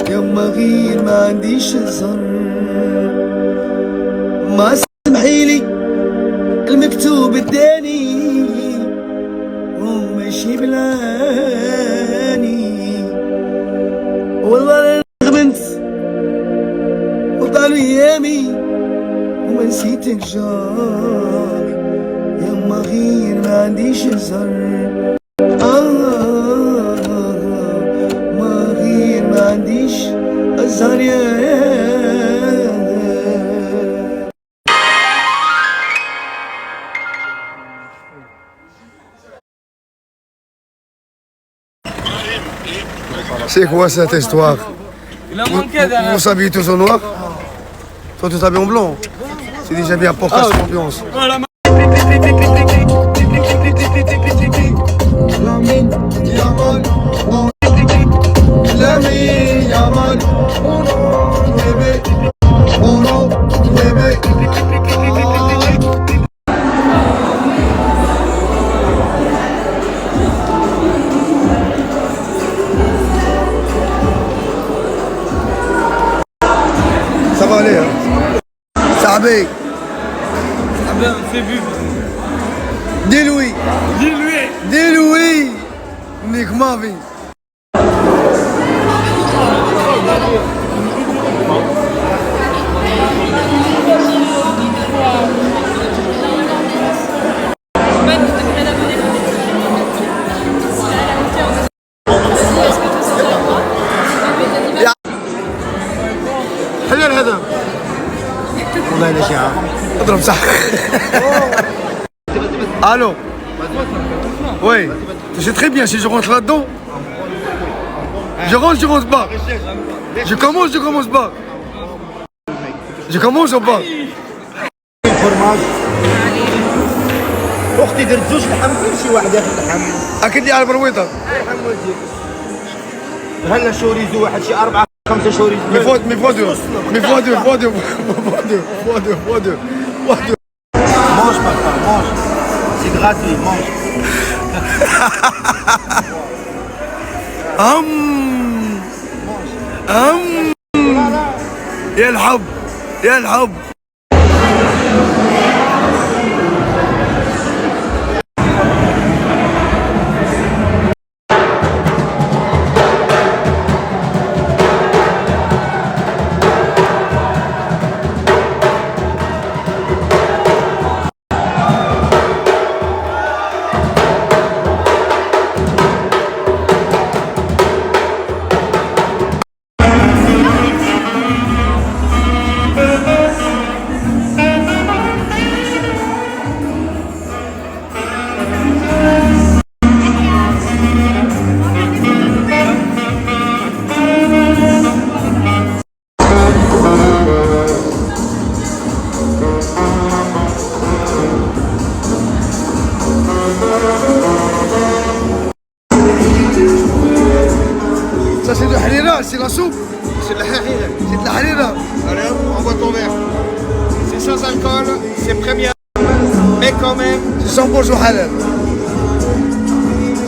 يما غير ما عنديش زر ما سمحيلي المكتوب اداني وماشي بلاني والله انا غبنت وطالوا ايامي وما نسيتك جار يما غير ما عنديش زر ما غير ما عنديش الزهر يا C'est quoi cette histoire? Il a manqué derrière. Vous s'habillez tous en noir? Toi, tu t'habilles en blanc? C'est déjà bien pour casser l'ambiance. Ça va aller, hein? Sahabé. Ah ben, c'est vu. Dis-lui. Dis-lui. Dis-lui. Nick Mavi. حلال هذا والله لا شيء اضرب صح Allô. Oui, tu sais très bien si je rentre là-dedans. Je rentre pas. Je commence pas. Je commence ou pas. اختي درت زوج لحم كلشي واحد ياخذ لحم. اكيد لي على البرويطه. يرحم والديك. هلا شوريزو واحد شي 4 5 شوريزو. Mais fois deux. Mange papa, mange. C'est gratuit, mange. يا الحب يا الحب. Ça c'est de harira, c'est la soupe. C'est de la harira. C'est de la harira. Allez hop, envoie ton verre. C'est sans alcool, c'est première. Mais quand même. C'est 100% halal.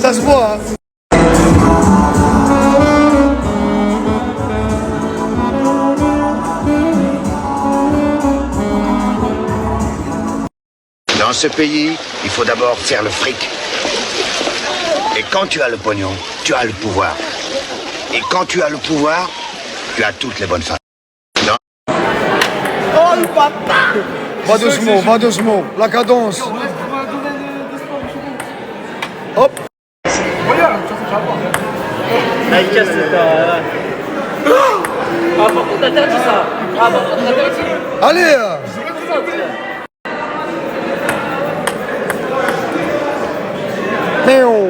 Ça se voit, hein. Dans ce pays, il faut d'abord faire le fric. Et quand tu as le pognon, tu as le pouvoir. Et quand tu as le pouvoir, tu as toutes les bonnes femmes. Oh le papa. Va doucement, la cadence. Hop. Allez. Péon.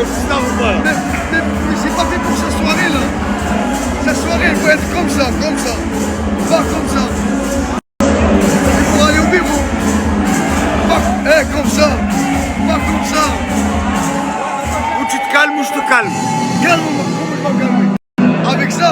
Mais c'est pas fait pour sa soirée là. Sa soirée elle faut être comme ça. Pas comme ça. Il faut aller au bureau. Pas comme ça. Pas comme ça. Ou tu te calmes ou je te calme. Calme-moi, comment je vais me calmer? Avec ça.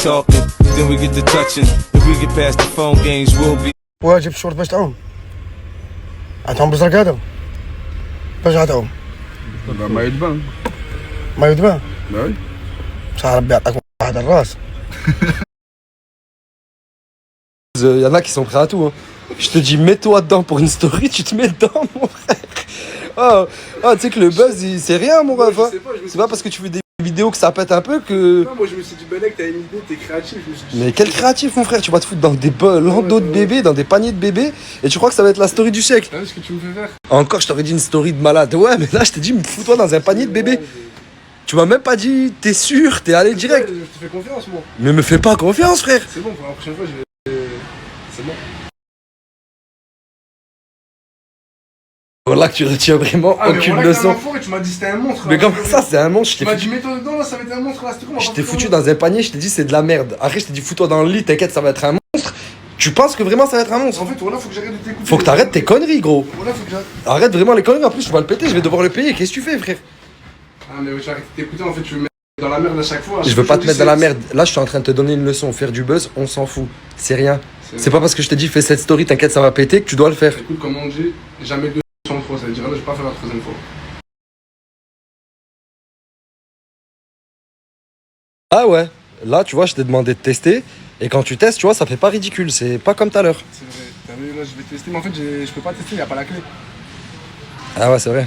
talking, then we get to touching. If we get past the phone games, we'll be. Ouais, جبت شورت باش تعوم. عطاهم بزرق هذا. باش عطاهم. ما يدبان. ما يدبان. لا. بصح ربي يعطيك واحد الراس. Il y en a qui sont prêts à tout. Hein. Je te dis, mets-toi dedans pour une story, tu te mets dedans, mon frère. Tu sais que le buzz, c'est rien, mon ref. Hein. C'est pas parce que tu fais des vidéos que ça pète un peu que. Non, moi je me suis dit, Benek, t'as une idée, t'es créatif. Mais quel créatif, mon frère. Tu vas te foutre dans des landaux de bébés, dans des paniers de bébés, et tu crois que ça va être la story du siècle. T'as vu ce que tu me fais faire? Encore, je t'aurais dit une story de malade. Ouais, mais là, je t'ai dit, fous-toi dans un panier de bébés. Tu m'as même pas dit, t'es sûr, t'es allé direct. Je te fais confiance, moi. Mais me fais pas confiance, frère. C'est bon, pour la prochaine fois, je vais. C'est bon. Voilà que tu retiens vraiment aucune leçon. Tu m'as dit c'était un monstre. Mais comment ça, c'est un monstre? Tu m'as dit mets-toi dedans, là, ça va être un monstre. Là, c'était comment? Je t'ai foutu dans un panier, je t'ai dit c'est de la merde. Après, je t'ai dit fous-toi dans le lit, t'inquiète, ça va être un monstre. Tu penses que vraiment ça va être un monstre? En fait, voilà, faut que j'arrête de t'écouter. Faut que t'arrêtes tes conneries, gros. Voilà, faut que j'arrête. Arrête vraiment les conneries, en plus, tu vas le péter, je vais devoir le payer. Qu'est-ce que tu fais, frère? Ah, mais j'arrête de t'écouter, en fait, tu me mets dans la merde à chaque fois. Je veux pas te mettre dans la merde. Là, je suis en train de te donner une leçon. Faire du buzz, on s'en fout. C'est rien. C'est pas parce que je te dis fais cette story, t'inquiète, ça va péter, que tu dois le faire. Écoute, comme on dit, jamais 200 fois. Ça veut dire là, je vais pas faire la troisième fois. Ah ouais. Là, tu vois, je t'ai demandé de tester. Et quand tu testes, tu vois, ça fait pas ridicule. C'est pas comme tout à l'heure. C'est vrai. T'as vu, là, je vais tester, mais en fait, je peux pas tester, y a pas la clé. Ah ouais, c'est vrai.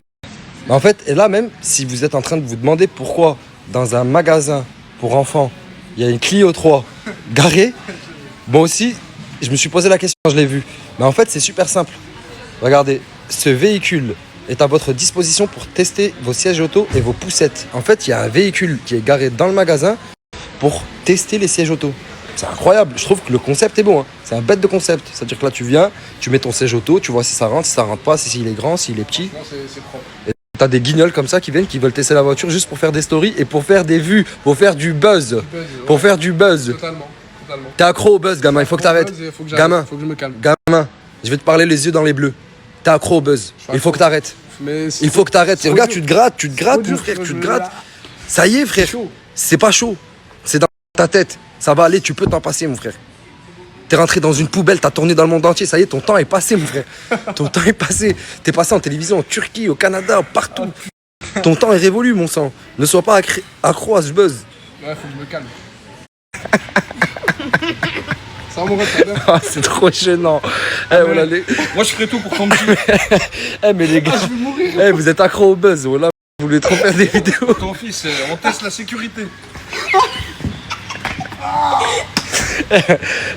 Mais en fait, et là même, si vous êtes en train de vous demander pourquoi dans un magasin pour enfants, il y a une Clio 3 garée, bon aussi, je me suis posé la question quand je l'ai vu. Mais en fait, c'est super simple. Regardez, ce véhicule est à votre disposition pour tester vos sièges auto et vos poussettes. En fait, il y a un véhicule qui est garé dans le magasin pour tester les sièges auto. C'est incroyable, je trouve que le concept est bon, hein. C'est un bête de concept. C'est-à-dire que là tu viens, tu mets ton siège auto, tu vois si ça rentre pas, si il est grand, s'il est petit. Non, c'est propre. Et t'as des guignols comme ça qui viennent, qui veulent tester la voiture juste pour faire des stories et pour faire des vues, pour faire du buzz. Pour faire du buzz. Totalement. T'es accro au buzz, gamin, il faut que t'arrêtes. Gamin, faut que je me calme. gamin, je vais te parler les yeux dans les bleus. T'es accro au buzz, il faut que t'arrêtes. Il faut que t'arrêtes. Et regarde, tu te grattes, mon frère, tu te grattes. Ça y est, frère, c'est pas chaud. C'est dans ta tête. Ça va aller, tu peux t'en passer, mon frère. T'es rentré dans une poubelle, t'as tourné dans le monde entier, ça y est, ton temps est passé, mon frère. Ton temps est passé. T'es passé en télévision, en Turquie, au Canada, partout. Ton temps est révolu, mon sang. Ne sois pas accro à ce buzz. Ouais, faut que je me calme. Ça va, mon ref, ça va bien. Ah, c'est trop gênant. Voilà, Moi, je ferai tout pour tomber dessus. Mais les gars, je vais mourir. vous êtes accro au buzz. Voilà, vous voulez trop faire des vidéos. Ton fils, on teste la sécurité.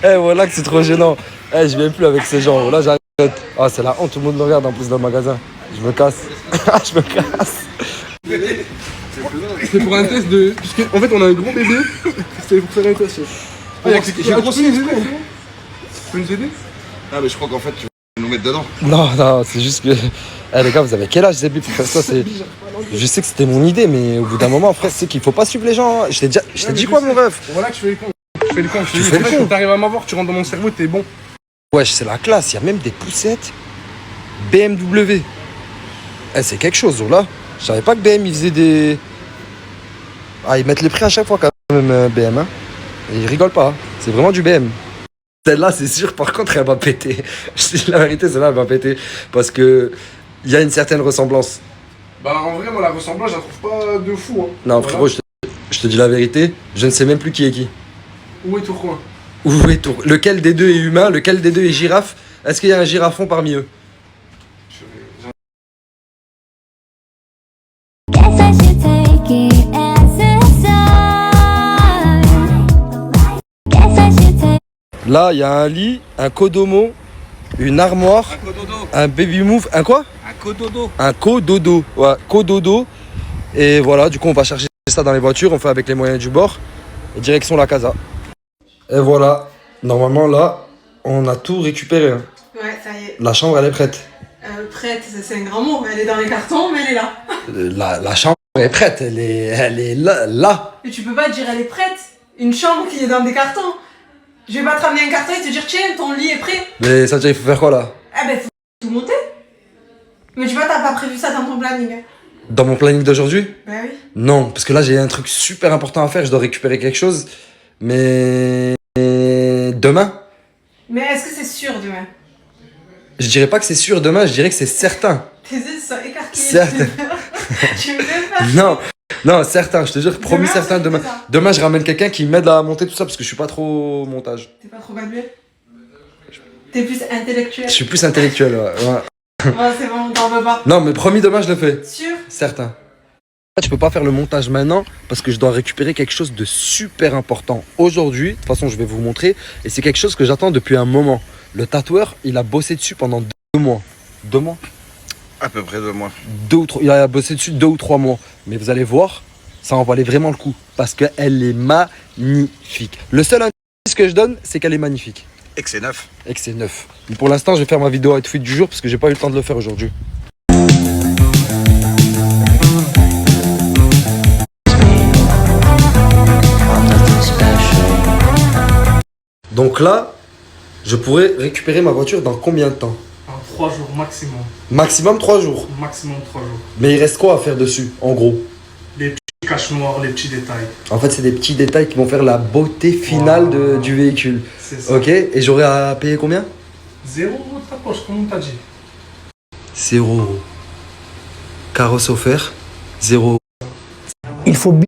Voilà que c'est trop gênant. Je viens plus avec ces gens. Là, j'arrête. Ah, c'est la honte, tout le monde me regarde en plus dans le magasin. Je me casse. Je me casse. C'est pour un test de. En fait, on a un gros bébé. C'était pour faire un test. J'ai grossi les aider. Tu peux nous aider? Ah, mais je crois qu'en fait, tu vas nous mettre dedans. Non, c'est juste que. Les gars, vous avez quel âge, Zébi, pour faire ça? Je sais que c'était mon idée, mais au bout d'un moment, frère, c'est qu'il faut pas suivre les gens. Je t'ai dit quoi, mon ref? Voilà que je fais les cons. Je fais les cons. Tu fais le con. Quand t'arrives à m'avoir, tu rentres dans mon cerveau, t'es bon. Wesh, c'est la classe. Il y a même des poussettes BMW. C'est quelque chose, là. Je savais pas que BM, ils faisaient des. Ah, ils mettent les prix à chaque fois, quand même, BM. Hein. Et ils rigolent pas. Hein. C'est vraiment du BM. Celle-là, c'est sûr, par contre, elle va péter. Je dis la vérité, celle-là, elle va péter. Parce que. Il y a une certaine ressemblance. Bah, en vrai, moi, la ressemblance, je la trouve pas de fou. Hein. Non, voilà. frérot, je te dis la vérité. Je ne sais même plus qui est qui. Où est Tourcoing? Où est Tourcoing? Lequel des deux est humain? Lequel des deux est girafe? Est-ce qu'il y a un girafon parmi eux? Là, il y a un lit, un kodomo, une armoire, un baby move, un quoi? Un cododo. Un cododo, ouais, cododo. Et voilà, du coup, on va chercher ça dans les voitures, on fait avec les moyens du bord. Et direction la casa. Et voilà, normalement là, on a tout récupéré. Hein. Ouais, ça y est. La chambre, elle est prête. Prête, c'est un grand mot. Elle est dans les cartons, mais elle est là. La chambre est prête, elle est là. Mais tu peux pas dire elle est prête. Une chambre qui est dans des cartons. Je vais pas te ramener un carton et te dire tiens, ton lit est prêt. Mais ça veut dire il faut faire quoi là? Ah ben, faut tout monter. Mais tu vois, t'as pas prévu ça dans ton planning. Dans mon planning d'aujourd'hui? Bah oui. Non, parce que là j'ai un truc super important à faire, je dois récupérer quelque chose. Mais demain? Mais est-ce que c'est sûr demain? Je dirais pas que c'est sûr demain, je dirais que c'est certain. Tes yeux sont écarquillés. Certain. Tu me fais pas. Non, certain, je te jure, promis Demain, certain, c'est demain. ça. Demain, je ramène quelqu'un qui m'aide à monter tout ça parce que je suis pas trop au montage. T'es pas trop manuel? T'es plus intellectuel? Je suis plus intellectuel, ouais. Ouais, c'est bon, t'en veux pas. Non, mais promis, demain, je le fais. Sûr? Certain. Je peux pas faire le montage maintenant parce que je dois récupérer quelque chose de super important aujourd'hui. De toute façon, je vais vous montrer. Et c'est quelque chose que j'attends depuis un moment. Le tatoueur, il a bossé dessus pendant 2 mois. 2 mois? À peu près 2 mois. 2 ou 3, il a bossé dessus 2 ou 3 mois. Mais vous allez voir, ça en valait vraiment le coup. Parce qu'elle est magnifique. Le seul indice que je donne, c'est qu'elle est magnifique. Et que c'est neuf. Et que c'est neuf. Mais pour l'instant, je vais faire ma vidéo outfit du jour parce que j'ai pas eu le temps de le faire aujourd'hui. Donc là, Je pourrais récupérer ma voiture dans combien de temps? En 3 jours maximum. Maximum 3 jours. Maximum 3 jours. Mais il reste quoi à faire dessus, en gros? Les petits caches noirs, les petits détails. En fait, c'est des petits détails qui vont faire la beauté finale du véhicule. C'est ça. Ok, et j'aurai à payer combien? 0 € de ta poche, comme on t'a dit. 0 €. Carrosse offert, 0 €. Il faut bien.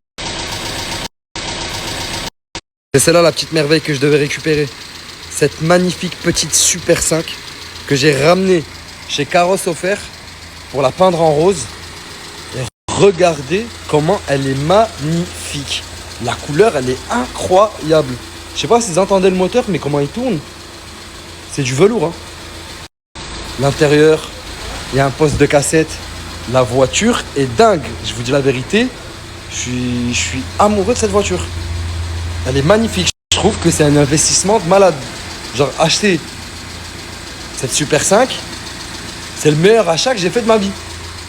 C'est celle-là la petite merveille que je devais récupérer. Cette magnifique petite Super 5 que j'ai ramenée chez Carrosse offert pour la peindre en rose. Et regardez comment elle est magnifique. La couleur, elle est incroyable. Je sais pas si vous entendez le moteur, mais comment il tourne. C'est du velours. Hein. L'intérieur, il y a un poste de cassette. La voiture est dingue. Je vous dis la vérité, je suis amoureux de cette voiture. Elle est magnifique. Je trouve que c'est un investissement de malade. Genre, acheter cette Super 5, c'est le meilleur achat que j'ai fait de ma vie.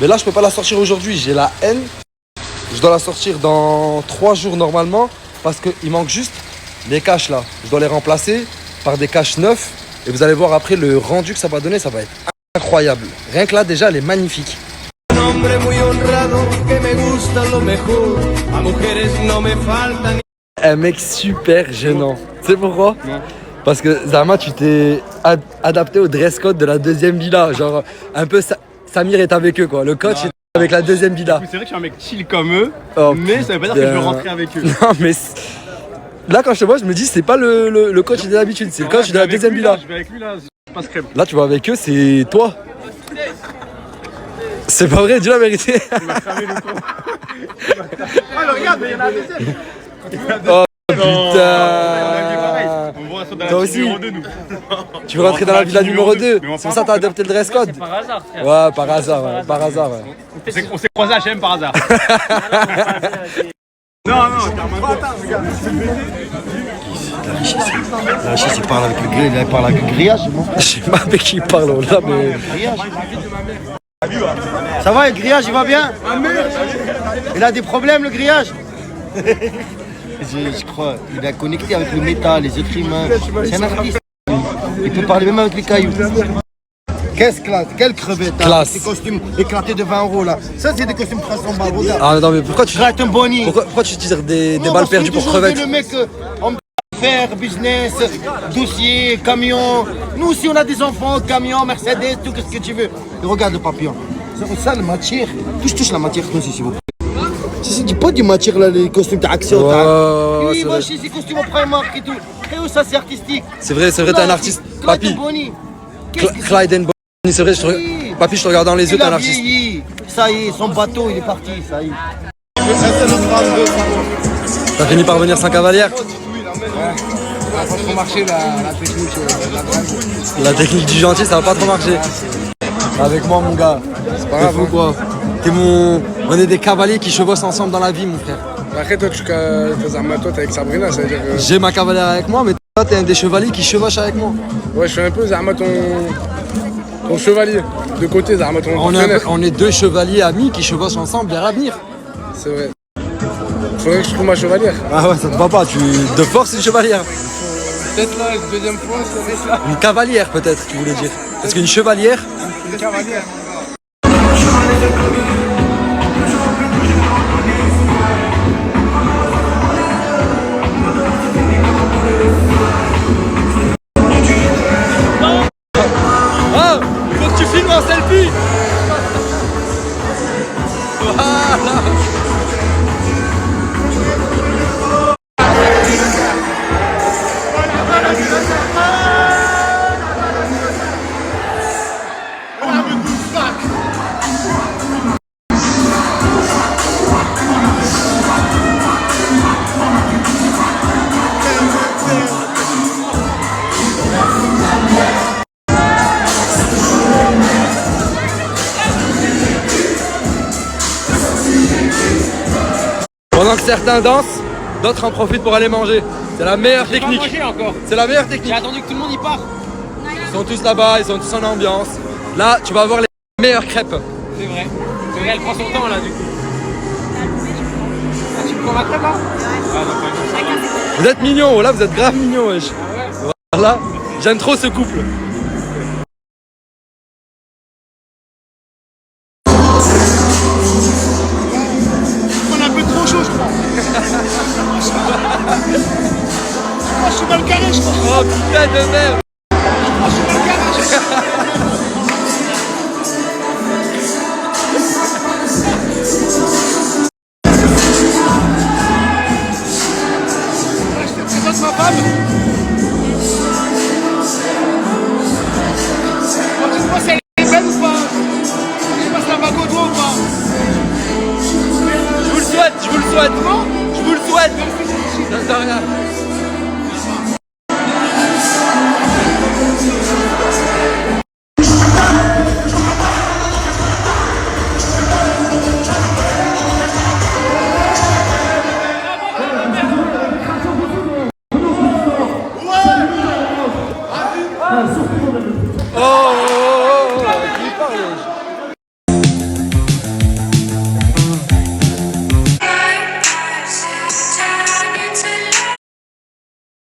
Mais là, je peux pas la sortir aujourd'hui. J'ai la haine. Je dois la sortir dans 3 jours normalement parce qu'il manque juste les caches là. Je dois les remplacer par des caches neufs. Et vous allez voir après le rendu que ça va donner. Ça va être incroyable. Rien que là, déjà, elle est magnifique. Un mec super gênant. Tu sais pourquoi? Parce que Zama, tu t'es adapté au dress code de la deuxième villa. Genre, un peu Samir est avec eux quoi. Le coach est avec la deuxième villa. C'est vrai que je suis un mec chill comme eux, Oh, mais ça veut pas dire que je veux rentrer avec eux. Non, mais là, quand je te vois, je me dis, c'est pas le coach des habitudes, c'est le coach de la deuxième villa. Je vais avec lui là, je passe crème. Là, tu vois, avec eux, c'est toi. C'est pas vrai, dis la vérité. Oh, regarde, il y en a un deuxième. Oh putain. Toi aussi. Tu veux rentrer dans la villa numéro 2. C'est pour ça que t'as adopté le dress code. Par hasard, frère. Ouais, par hasard, ouais. Par hasard, ouais. On s'est croisés à HM par hasard. Non, La richesse, il parle avec le grillage, il parle avec le grillage, non? Je sais pas avec qui il parle là, mais. Ça va, le grillage, il va bien? Il a des problèmes, le grillage? Je crois, il a connecté avec le métal, les êtres humains. C'est un artiste. Il peut parler même avec les cailloux. Qu'est-ce classe, quelle crevette, hein, Classe. ces costumes éclatés de 20 € là. Ça, c'est des costumes 300 balles, regarde. Ah non, mais pourquoi tu. Gratte un boni. Pourquoi tu tires des Non, balles parce que perdues pour toujours crevettes? Le mec, homme d'affaires, business, dossier, camion. Nous aussi, on a des enfants, camion, Mercedes, tout ce que tu veux. Et regarde le papillon. Ça, la matière. Touche la matière, toi aussi, s'il vous plaît. C'est pas du matière, là, les costumes d'action. Ouais, Oui, c'est moi, vrai. chez ces costumes en Primark et tout. Et où ça, c'est artistique. C'est vrai, t'es un artiste. Papi. Clyde and Bonny, c'est vrai, Papi, je te regarde dans les yeux, t'es un artiste. Ça y est, son bateau, il est parti, ça y est. T'as fini par venir sans cavalière? Ça va pas trop marcher la technique. La technique du gentil, ça va pas trop marcher. Avec moi, mon gars. C'est pas grave, fou, quoi. On est des cavaliers qui chevauchent ensemble dans la vie, mon frère. Après, toi, t'es avec Sabrina, ça veut dire que. J'ai ma cavalière avec moi, mais toi, t'es un des chevaliers qui chevauche avec moi. Ouais, je suis un peu Zama ton chevalier. De côté, Zama ton partenaire. On est deux chevaliers amis qui chevauchent ensemble vers l'avenir. C'est vrai. Faudrait que je trouve ma chevalière. Ah ouais, ça te va pas. De force, une chevalière. Peut-être là, une deuxième fois, c'est ça. Une cavalière, peut-être, tu voulais dire. Parce qu'une chevalière. Une cavalière. Ah, il faut que tu filmes en selfie. Voilà. Pendant que certains dansent, d'autres en profitent pour aller manger. C'est la meilleure technique. C'est la meilleure technique. J'ai attendu que tout le monde y part. Ils sont tous là-bas, ils sont tous en ambiance. Là, tu vas avoir les meilleures crêpes. C'est vrai. Mais elle prend son temps là du coup. Ah, tu prends ma crêpe là? Vous êtes mignons, là vous êtes grave mignons, wesh. Voilà, J'aime trop ce couple. On a un peu trop chaud, je crois. Moi, je suis dans le carré, je crois. Oh putain de merde. Moi, je suis dans le carré. Je te présente ma femme. Bon, dites-moi si elle est belle ou pas. Je passe la bague au doigt ou pas. Je vous le souhaite, je vous le souhaite. Je vous le souhaite. De rien.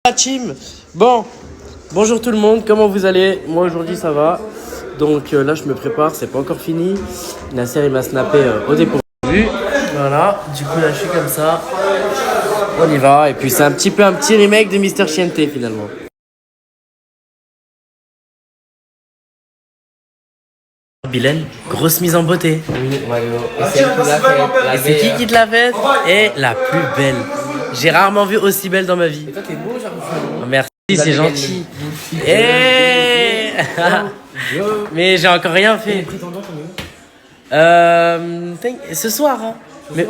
La team. Bon, bonjour tout le monde, comment vous allez? Moi aujourd'hui ça va. Donc là je me prépare, c'est pas encore fini. Nasser il m'a snappé au dépourvu. Voilà, du coup là je suis comme ça. On y va, et puis c'est un petit remake de Mister Chiente finalement. Bilal, grosse mise en beauté. Oui, et c'est qui te l'a faite? Et la plus belle. J'ai rarement vu aussi belle dans ma vie. Et toi t'es beau, j'avoue. Merci, c'est gentil. Et mais j'ai encore rien fait. Ce soir. Hein. Mais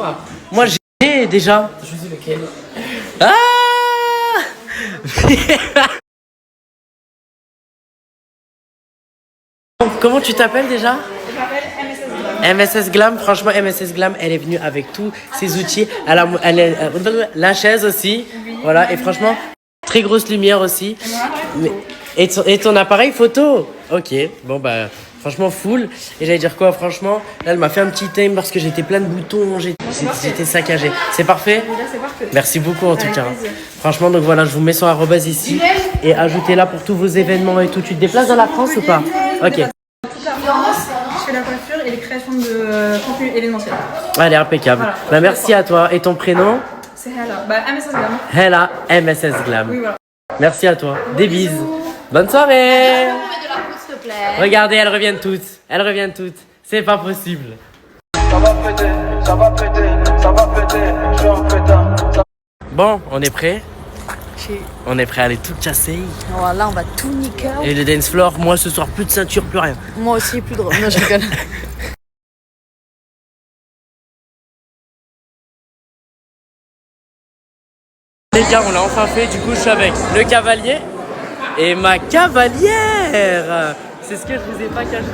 moi j'ai déjà. T'as choisi lequel? Ah. Comment tu t'appelles déjà? Je m'appelle MSS Glam, franchement MSS Glam, elle est venue avec tous ses outils. La chaise aussi, voilà, et franchement, très grosse lumière aussi. Et ton appareil photo. Ok, bon bah, franchement full. Et j'allais dire quoi, franchement, là elle m'a fait un petit time parce que j'étais plein de boutons, j'étais saccagé. C'est parfait? C'est parfait. Merci beaucoup en tout cas. Franchement, donc voilà, je vous mets sur arrobase ici et ajoutez-la pour tous vos événements et tout. Tu te déplaces dans la France ou pas? Ok. Je fais la coiffure et les créations de contenu événementiel. Allez, impeccable. Voilà. Bah, merci à toi. Et ton prénom? C'est Hella. Bah, MSS Glam. Hella, MSS Glam. Oui, voilà. Merci à toi. Des bises. Bonne soirée. S'il te plaît. Regardez, elles reviennent toutes. Elles reviennent toutes. C'est pas possible. Ça va péter, ça va péter, ça va péter, je suis un pétard. Bon, on est prêt? On est prêt à aller tout casser. Voilà, on va tout niquer. Et le dance floor, moi ce soir, plus de ceinture, plus rien. Moi aussi, plus drôle. Non, je rigole. Les gars, on l'a enfin fait. Du coup, je suis avec le cavalier et ma cavalière. C'est ce que je vous ai pas caché.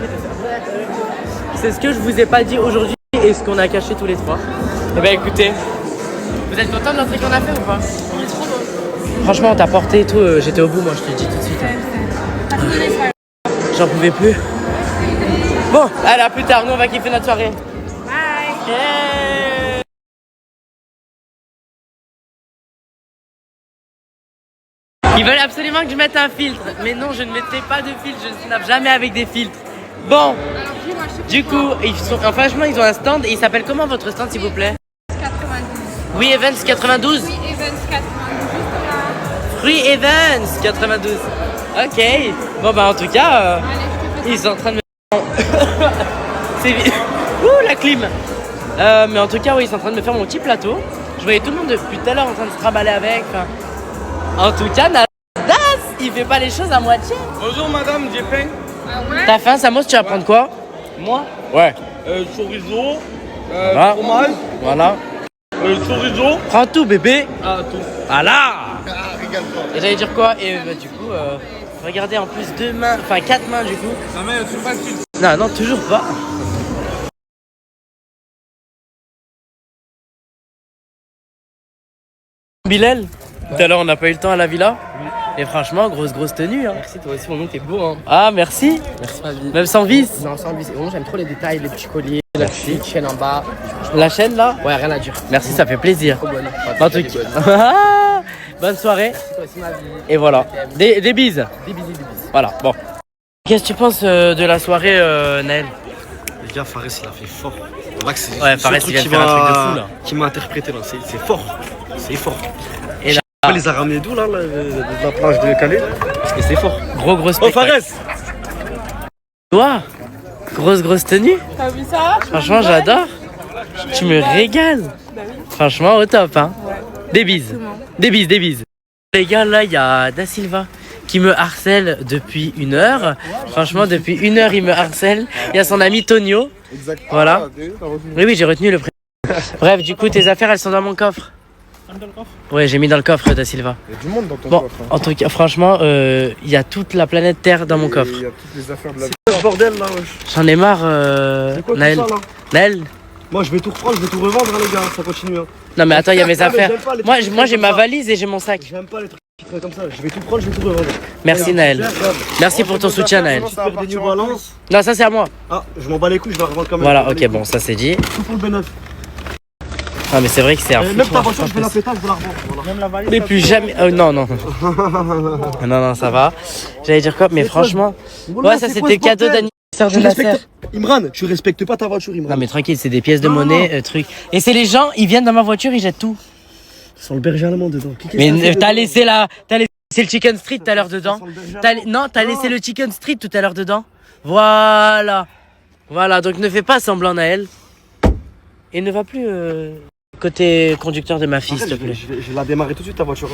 C'est ce que je vous ai pas dit aujourd'hui et ce qu'on a caché tous les trois. Eh ben écoutez, vous êtes content de l'entrée qu'on a fait ou pas? Il est trop beau. Franchement, on t'a porté et tout, j'étais au bout, moi je te le dis tout de suite. J'en pouvais plus. Bon, allez, à plus tard, nous on va kiffer notre soirée. Bye. Yeah. Ils veulent absolument que je mette un filtre, mais non, je ne mettrai pas de filtre, je ne snap jamais avec des filtres. Bon, du coup, franchement, ils ont un stand et il s'appelle comment votre stand s'il vous plaît? 92. Oui, Evans 92. Oui, Evans 92. Free Evans 92. Ok. Bon bah en tout cas, ils sont en train de me... C'est... Ouh, la clim. Mais en tout cas, oui, ils sont en train de me faire mon petit plateau. Je voyais tout le monde depuis tout à l'heure en train de se trimballer avec. En tout cas, Nasdas, il fait pas les choses à moitié. Bonjour madame, j'ai faim. T'as faim, Samos, tu vas prendre quoi? Moi Ouais. Chorizo, Voilà. fromage, Voilà. chorizo. Prends tout, bébé. Ah, tout. Voilà. Et j'allais dire quoi? Et bah, du coup, regardez en plus 2 mains, enfin 4 mains du coup. La main est pas facile. Non, non, toujours pas. Bilal, tout à l'heure on n'a pas eu le temps à la villa. Et franchement, grosse tenue. Hein. Merci, toi aussi, mon nom, t'es beau. Hein. Ah, merci. Merci, ma vie. Même sans vis. Non, sans vis. Vraiment, j'aime trop les détails, les petits colliers, la petite chaîne en bas. La chaîne là? Ouais, rien à dire. Merci, ça fait plaisir. Trop bonne. En tout cas. Bonne soirée. Et voilà. Des bises. Voilà, bon. Qu'est-ce que tu penses de la soirée, Naël? Les gars, Fares il a fait fort. Ouais, Fares il vient de faire un truc de fou là. Qui m'a interprété là, c'est fort. C'est fort. Et là, il les a ramenés d'où là, de la plage de Calais? Parce que c'est fort. gros Oh spectacle. Fares! Toi, grosse tenue. T'as vu ça? Franchement, j'adore. Tu me régales. Franchement, au top, hein. Des bises. Des bises. Les gars, là, il y a Da Silva qui me harcèle depuis 1 heure. Franchement, depuis 1 heure, il me harcèle. Il y a son ami Tonio. Voilà. Oui, j'ai retenu le prénom. Bref, du coup, tes affaires, elles sont dans mon coffre. Ouais, j'ai mis dans le coffre, Da Silva. Il y a du monde dans ton Bon, coffre. en tout cas, franchement, il y a toute la planète Terre dans mon coffre. Il y a toutes les affaires de la vie. C'est bordel là, wesh. J'en ai marre, C'est quoi tout Naël. ça, là? Naël. Moi je vais tout reprendre, je vais tout revendre hein, les gars, ça continue. Hein. Non mais attends, il y a mes Non, mais affaires. j'aime pas les Moi, trucs moi j'ai comme ma ça. valise et j'ai mon sac. J'aime pas les trucs qui traînent comme ça, je vais tout prendre, je vais tout revendre. Merci Regarde, Naël. regarde. Merci pour ton soutien Naël. Je perds des New Balance. Non, ça c'est à moi. Ah, je m'en bats les couilles, je vais la revendre quand même. Voilà, ok, bon, ça c'est dit. Tout pour le B9. Ah mais c'est vrai que c'est un Même ta voiture, je vais la péter, je vais la revendre. Voilà. Même la valise. Mais plus jamais. Non. Non, ça va. J'allais dire quoi? Mais franchement. Ouais, ça c'était le cadeau d'anniversaire de Nasser. Imran, tu respectes pas ta voiture, Imran. Non mais tranquille, c'est des pièces de monnaie, truc. Et c'est les gens, ils viennent dans ma voiture, ils jettent tout. Ils sont le berger allemand dedans. Mais t'as laissé le Chicken Street tout à l'heure dedans. T'as laissé le Chicken Street tout à l'heure dedans. Voilà, donc ne fais pas semblant Naël. Et ne va plus côté conducteur de ma fille, s'il te plaît. Je vais la démarrer tout de suite ta voiture.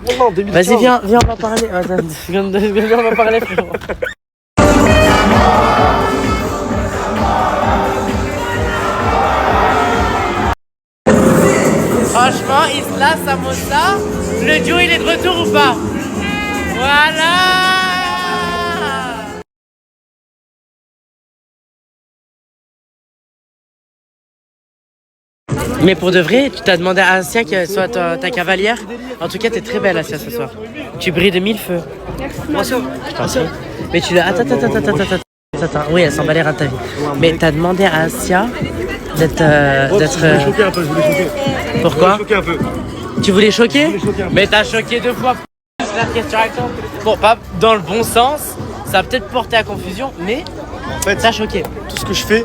Vas-y, viens, on va parler. Attends, viens, on va parler, frérot. Franchement, Isla, Samosa, le duo il est de retour ou pas? Voilà. Mais pour de vrai, tu t'as demandé à Asia qu'elle soit ta cavalière. En tout cas, t'es très belle, Asia, ce soir. Tu brilles de 1000 feux. Merci. Je t'en prie. Mais tu l'as. Attends. Oui, elle s'en bat les reins de ta vie. Mais t'as demandé à Asia d'être. Je voulais choquer un peu, je voulais choquer. Pourquoi? Je voulais choquer un peu. Tu voulais choquer? Mais t'as choqué 2 fois plus la question avec toi. Bon, pas dans le bon sens. Ça a peut-être porté à confusion, mais en fait, t'as choqué. Tout ce que je fais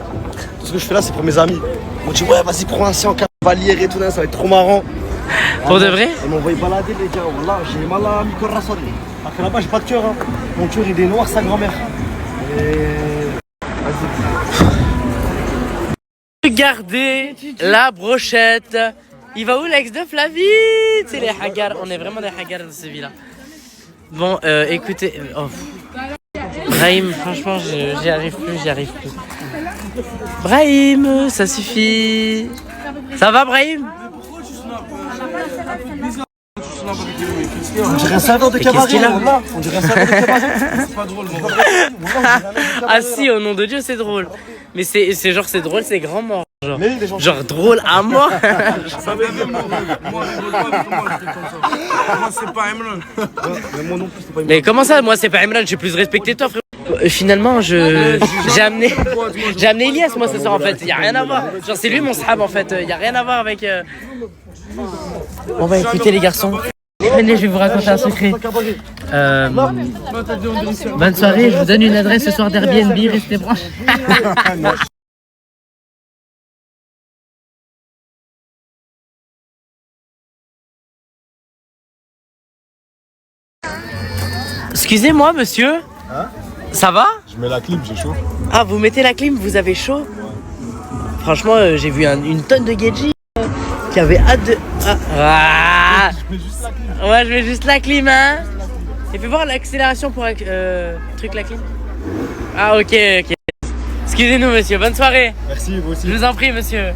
là, c'est pour mes amis. Ils m'ont dit ouais, vas-y, prends un en cavalière et tout, ça va être trop marrant. Pour de vrai? Ils m'ont envoyé balader les gars. Voilà, j'ai mal à mi corazón. Après là-bas, j'ai pas de cœur. Hein. Mon cœur il est noir, sa grand-mère. Regardez la brochette. Il va où l'ex de Flavie? C'est les haggars. On est vraiment des haggars dans ce villa. Bon, écoutez. Brahim, franchement, j'y arrive plus. Brahim, ça suffit. Ça va, Brahim? On dirait un serveur de cabaret. On dirait un serveur de cabaret. C'est pas drôle, mon Ah si, au nom de Dieu, c'est drôle. Mais c'est genre, c'est drôle, c'est grand mort. Genre drôle à mort. Ça veut dire moi, c'est pas Emran. Mais comment ça, moi c'est pas Emran, j'ai plus respecté toi, frère. Finalement, j'ai amené Elias moi ce soir en fait. Y a rien à voir. Genre c'est lui mon sahab en fait. Y a rien à voir avec. Bon bah écoutez les garçons. Venez, je vais vous raconter un secret. Bonne soirée, je vous donne une adresse ce soir d'Airbnb, restez proches. Excusez-moi monsieur. Hein? Ça va? Je mets la clim, j'ai chaud. Ah, vous mettez la clim, vous avez chaud? Franchement, j'ai vu une tonne de Gedji qui avait hâte de... Ah. Ouais, je mets juste la clim, hein. Et fais voir l'accélération pour truc la clim. Ah, ok. Excusez-nous, monsieur. Bonne soirée. Merci, vous aussi. Je vous en prie, monsieur.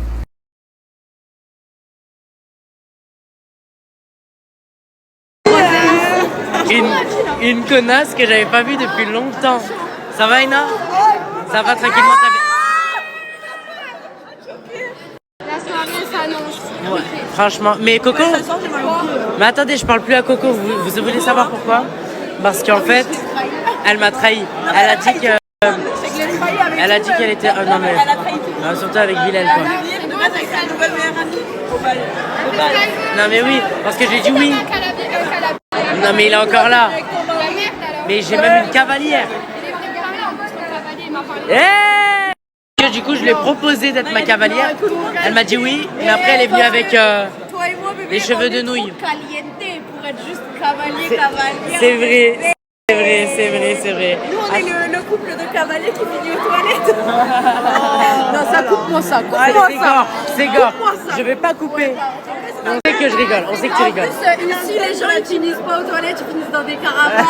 Une connasse que j'avais pas vue depuis longtemps. Ça va, Ina? Ça va tranquillement? La soirée s'annonce. Ouais, franchement. Mais Coco? Mais attendez, je parle plus à Coco. Vous voulez savoir pourquoi? Parce qu'en fait, elle m'a trahi. Elle a dit qu'elle était... non mais... surtout avec Bilal, quoi. reste avec sa nouvelle meilleure amie. Au bal. Au bal. Non mais oui, parce que j'ai dit oui. Non mais il est encore là. Mais j'ai même une cavalière. Eh Du coup, je lui ai proposé d'être ma cavalière. Elle m'a dit oui, mais après elle est venue avec les cheveux de nouille. Caliente pour être juste cavalier. C'est vrai. C'est vrai, c'est vrai, c'est vrai. Nous, on est le couple de cavaliers qui finit aux toilettes. Non, ça coupe-moi ça. C'est gore. Je vais pas couper. On sait que je rigole, on sait que tu rigoles. En plus, ici, les gens ils finissent pas aux toilettes, ils finissent dans des caravanes.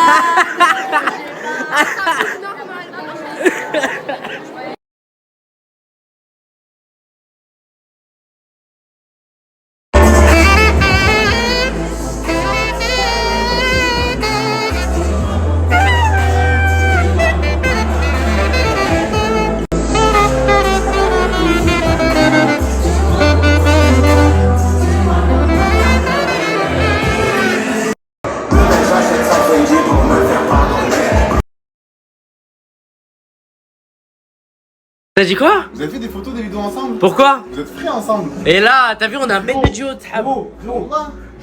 T'as dit quoi? Vous avez fait des photos, des vidéos ensemble? Pourquoi? Vous êtes frères ensemble? Et là, t'as vu, on a un bête de duo, Tahabo.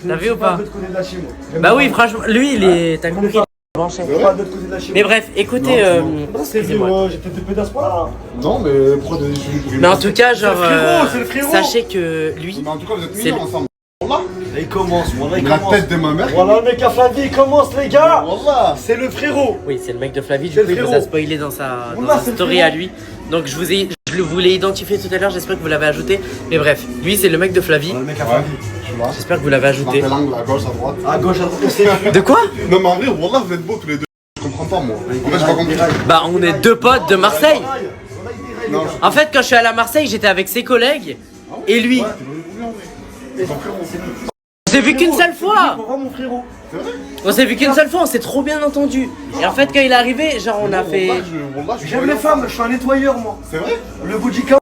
T'as vu ou pas? Bah oui, franchement, lui, il est. T'as compris? Mais bref, écoutez, excusez-moi. J'ai fait des pédasses là. Non, mais pourquoi des Mais en tout cas, genre, c'est le frérot. sachez que lui, Mais en tout cas, vous êtes c'est mignons ensemble. Wallah. Et il commence, voilà, il La commence. tête de ma mère. Voilà le mec à Flavie, il commence les gars. Wallah. C'est le frérot. oui, c'est le mec de Flavie, du C'est coup, le il vous a frérot. spoilé dans sa c'est le story frérot. à lui. Donc, je vous l'ai identifié tout à l'heure, j'espère que vous l'avez ajouté. Mais bref, lui, c'est le mec de Flavie. Le mec à Flavie. Tu vois. J'espère que vous l'avez Je ajouté. marque l'angle à gauche, à droite. À gauche, à droite. De quoi? Non, mais en vrai, Wallah, vous êtes beaux tous les deux. Je comprends pas, moi. En fait, j'ai pas compris. Bah, on est deux potes de Marseille. Non, En fait, quand je suis allé à Marseille, j'étais avec ses collègues et lui. On s'est vu qu'une seule fois. Mon frérot. On s'est vu qu'une seule fois, on s'est trop bien entendu. Et en fait, quand il est arrivé, genre, on a fait. J'aime les femmes, je suis un nettoyeur moi. C'est vrai? Le bout du camp.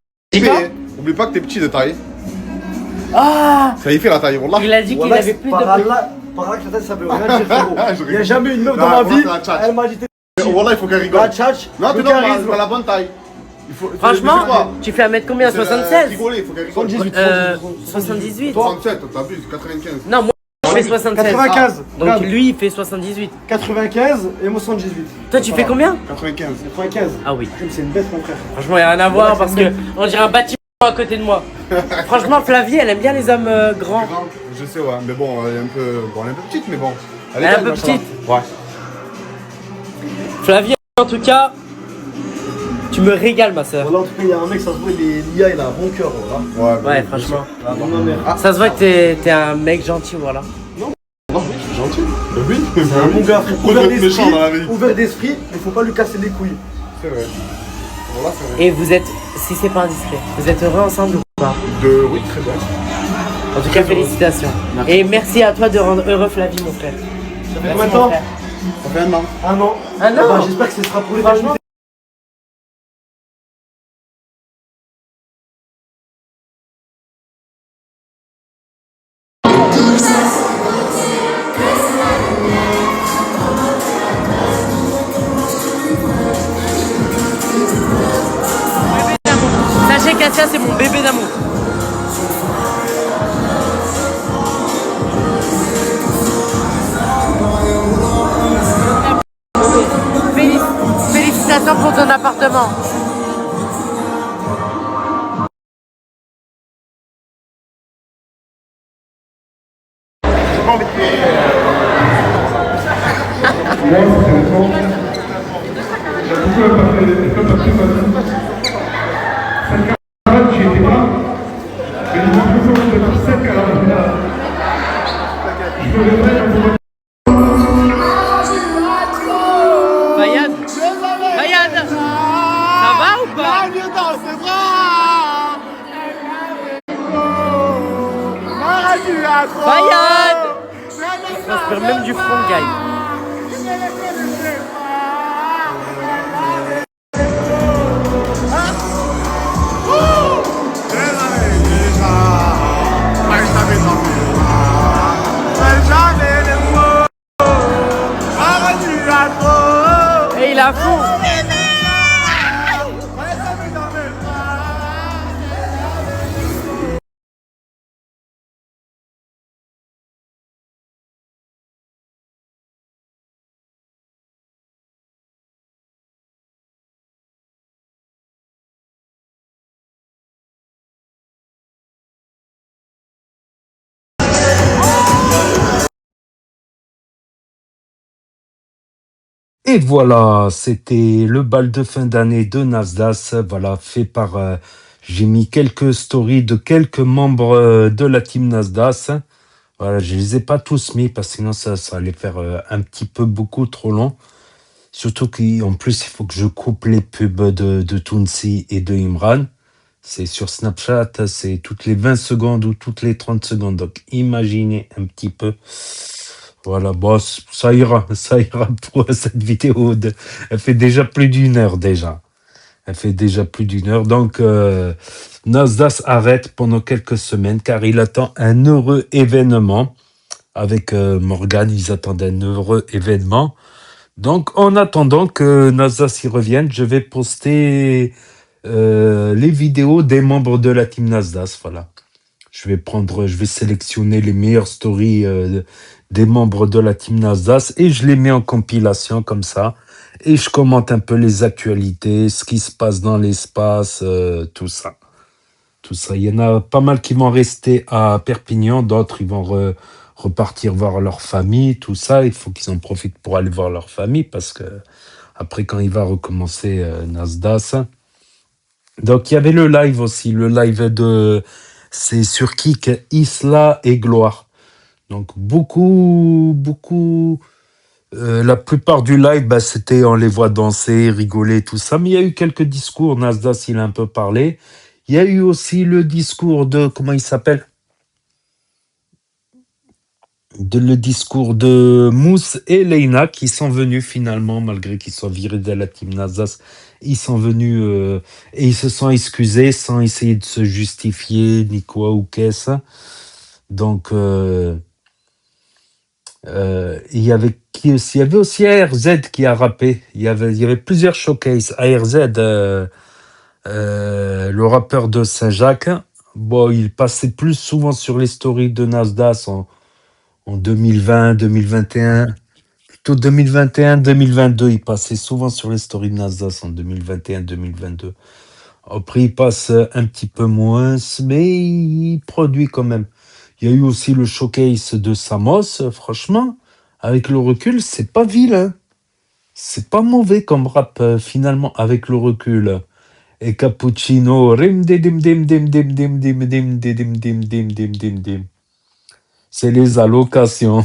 Oublie pas que t'es petit de taille. Ah! Ça y fait la taille, Wallah. Il a dit qu'il avait plus de. Par là que la tête ça veut rien dire frérot. Il n'y a jamais une meuf dans Non, ma moi, vie. c'est la tchatch. Elle m'a dit Wallah, il faut qu'elle rigole. la tchatch. Non, le t'es normal, charisme. c'est pas la bonne taille. Franchement, tu fais 1m combien? 76? Rigoler, il faut qu'elle rigole. 78. 67, t'abuses, 95. Non, moi je fais 76. 95. Donc Regarde. lui il fait 78. 95 et moi 78. Toi tu fais combien? 95. 95. Ah oui. C'est une bête mon frère. Franchement, il n'y a rien à voir parce que on dirait un bâtiment à côté de moi. Franchement, Flavie, elle aime bien les hommes grands. Je sais, ouais, mais bon, elle est un peu, elle est un peu petite, mais bon. Elle est un peu petite. Ouais. Flavie, en tout cas, tu me régales, ma soeur. Voilà, en tout cas, il y a un mec, ça se voit, l'IA, il a un bon cœur. Voilà. Ouais, franchement. Ah, bon, ma mère. Ça se voit que t'es un mec gentil, voilà. Non, je suis gentil. Oui, C'est un bon gars, frère. Faut être méchant dans la vie. Ouvert d'esprit, mais faut pas lui casser les couilles. C'est vrai. Voilà, c'est vrai. Et vous êtes, si c'est pas indiscret, vous êtes heureux ensemble ou pas? Oui, très bien. En tout cas, félicitations. Et merci à toi de rendre heureux Flavie, mon frère. Ça fait Merci, combien de mon temps? frère. Ça fait un an. Un an. Un an? Bah, j'espère que ce sera pour les Franchement. Sachez qu'Asia, c'est mon bébé d'amour. Félicitations pour ton appartement. Fayad, Fayad, ça va ou pas? Fayad, il transpire même du front, guy. Et il a fond. Et voilà, c'était le bal de fin d'année de Nasdaq. Voilà, fait par. J'ai mis quelques stories de quelques membres de la team Nasdaq. Voilà, je les ai pas tous mis parce que sinon ça allait faire un petit peu beaucoup trop long. Surtout qu'en plus, il faut que je coupe les pubs de Tounsi et de Imran. C'est sur Snapchat, c'est toutes les 20 secondes ou toutes les 30 secondes. Donc, imaginez un petit peu. Voilà, bon, ça ira pour cette vidéo. Elle fait déjà plus d'une heure déjà. Elle fait déjà plus d'une heure. Donc, Nasdaq arrête pendant quelques semaines car il attend un heureux événement. Avec Morgan, ils attendent un heureux événement. Donc, en attendant que Nasdaq y revienne, je vais poster les vidéos des membres de la team Nasdaq. Voilà. Je vais sélectionner les meilleures stories des membres de la team Nasdaq et je les mets en compilation comme ça. Et je commente un peu les actualités, ce qui se passe dans l'espace, tout ça. Tout ça. Il y en a pas mal qui vont rester à Perpignan, d'autres ils vont repartir voir leur famille, tout ça. Il faut qu'ils en profitent pour aller voir leur famille parce que après quand il va recommencer Nasdaq. Donc il y avait le live aussi, c'est sur Kik, Isla et Gloire. Donc beaucoup, la plupart du live, c'était on les voit danser, rigoler, tout ça. Mais il y a eu quelques discours, Nasdaq il a un peu parlé. Il y a eu aussi le discours de, comment il s'appelle ? Le discours de Mousse et Leïna qui sont venus finalement, malgré qu'ils soient virés de la team Nasdaq, ils sont venus et ils se sont excusés sans essayer de se justifier ni quoi ou qu'est-ce. Donc, il y avait qui aussi? Il y avait aussi ARZ qui a rappé. Il y avait plusieurs showcases. ARZ, le rappeur de Saint-Jacques, bon, il passait plus souvent sur les stories de Nasdaq en 2020, 2021, plutôt 2021, 2022, il passait souvent sur les stories de Nasdaq en 2021, 2022. Après, il passe un petit peu moins, mais il produit quand même. Il y a eu aussi le showcase de Samos, franchement, avec le recul, c'est pas vilain. C'est pas mauvais comme rap, finalement, avec le recul. Et Cappuccino, rim dim dim dim dim dim dim dim dim dim dim dim dim dim dim. C'est les allocations.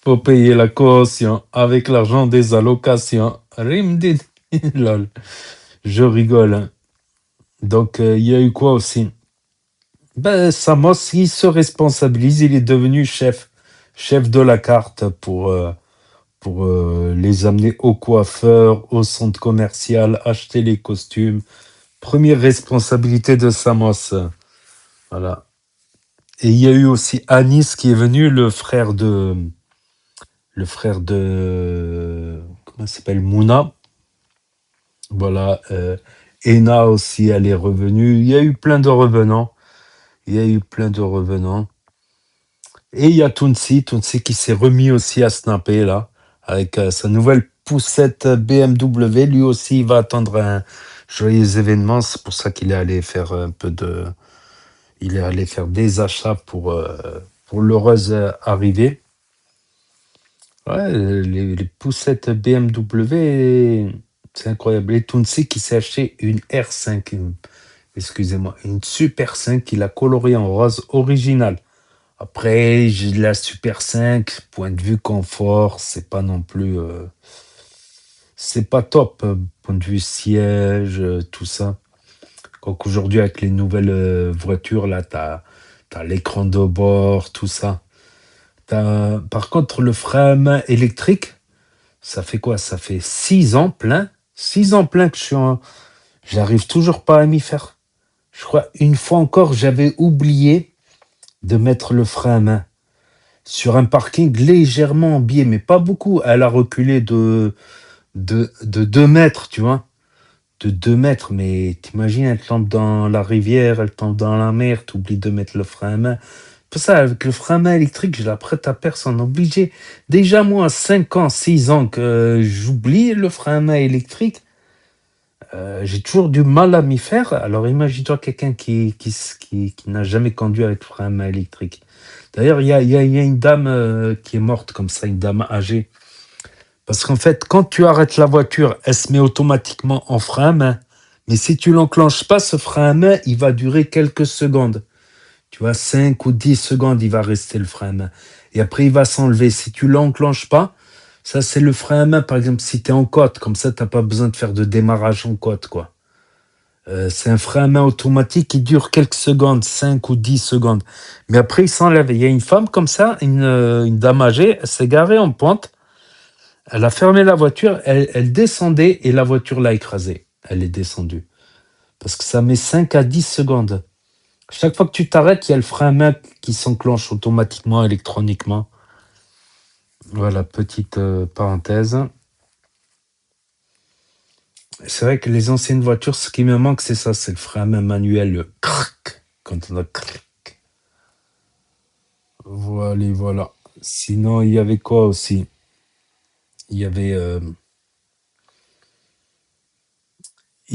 Faut payer la caution avec l'argent des allocations. Lol. Je rigole. Donc, il y a eu quoi aussi? Samos, il se responsabilise. Il est devenu chef de la carte pour les amener au coiffeur, au centre commercial, acheter les costumes. Première responsabilité de Samos. Voilà. Et il y a eu aussi Anis qui est venu, le frère de comment il s'appelle, Mouna. Voilà. Ena aussi, elle est revenue. Il y a eu plein de revenants. Et il y a Tounsi qui s'est remis aussi à snapper là, avec sa nouvelle poussette BMW. Lui aussi, il va attendre un joyeux événement. C'est pour ça qu'il est allé faire il est allé faire des achats pour l'heureuse arrivée. Ouais, les poussettes BMW, c'est incroyable. Et Tounsi qui s'est acheté une R5, excusez-moi, une Super 5 qu'il a colorée en rose original. Après, j'ai la Super 5, point de vue confort, c'est pas non plus... c'est pas top, point de vue siège, tout ça. Qu'aujourd'hui, avec les nouvelles voitures, là, t'as l'écran de bord, tout ça. Par contre, le frein à main électrique, ça fait quoi? Ça fait 6 ans plein. 6 ans plein que j'arrive toujours pas à m'y faire. Je crois, une fois encore, j'avais oublié de mettre le frein à main sur un parking légèrement en biais, mais pas beaucoup. Elle a reculé de 2 mètres, tu vois. De 2 mètres, mais t'imagines, elle tombe dans la rivière, elle tombe dans la mer, t'oublies de mettre le frein à main. Pour ça, avec le frein à main électrique, je la prête à personne, obligé. Déjà, moi, 5 ans, 6 ans que j'oublie le frein à main électrique, j'ai toujours du mal à m'y faire. Alors imagine-toi quelqu'un qui n'a jamais conduit avec frein à main électrique. D'ailleurs, il y a une dame qui est morte comme ça, une dame âgée. Parce qu'en fait, quand tu arrêtes la voiture, elle se met automatiquement en frein à main. Mais si tu l'enclenches pas, ce frein à main, il va durer quelques secondes. Tu vois, 5 ou 10 secondes, il va rester le frein à main. Et après, il va s'enlever. Si tu l'enclenches pas, ça, c'est le frein à main. Par exemple, si tu es en côte, comme ça, tu n'as pas besoin de faire de démarrage en côte, quoi. C'est un frein à main automatique qui dure quelques secondes, 5 ou 10 secondes. Mais après, il s'enlève. Il y a une femme comme ça, une dame âgée, elle s'est garée en pointe. Elle a fermé la voiture, elle descendait et la voiture l'a écrasée. Elle est descendue. Parce que ça met 5 à 10 secondes. Chaque fois que tu t'arrêtes, il y a le frein à main qui s'enclenche automatiquement, électroniquement. Voilà, petite parenthèse. C'est vrai que les anciennes voitures, ce qui me manque, c'est ça, c'est le frein à main manuel, le crac, quand on a crac. Voilà. Sinon, il y avait quoi aussi? Il y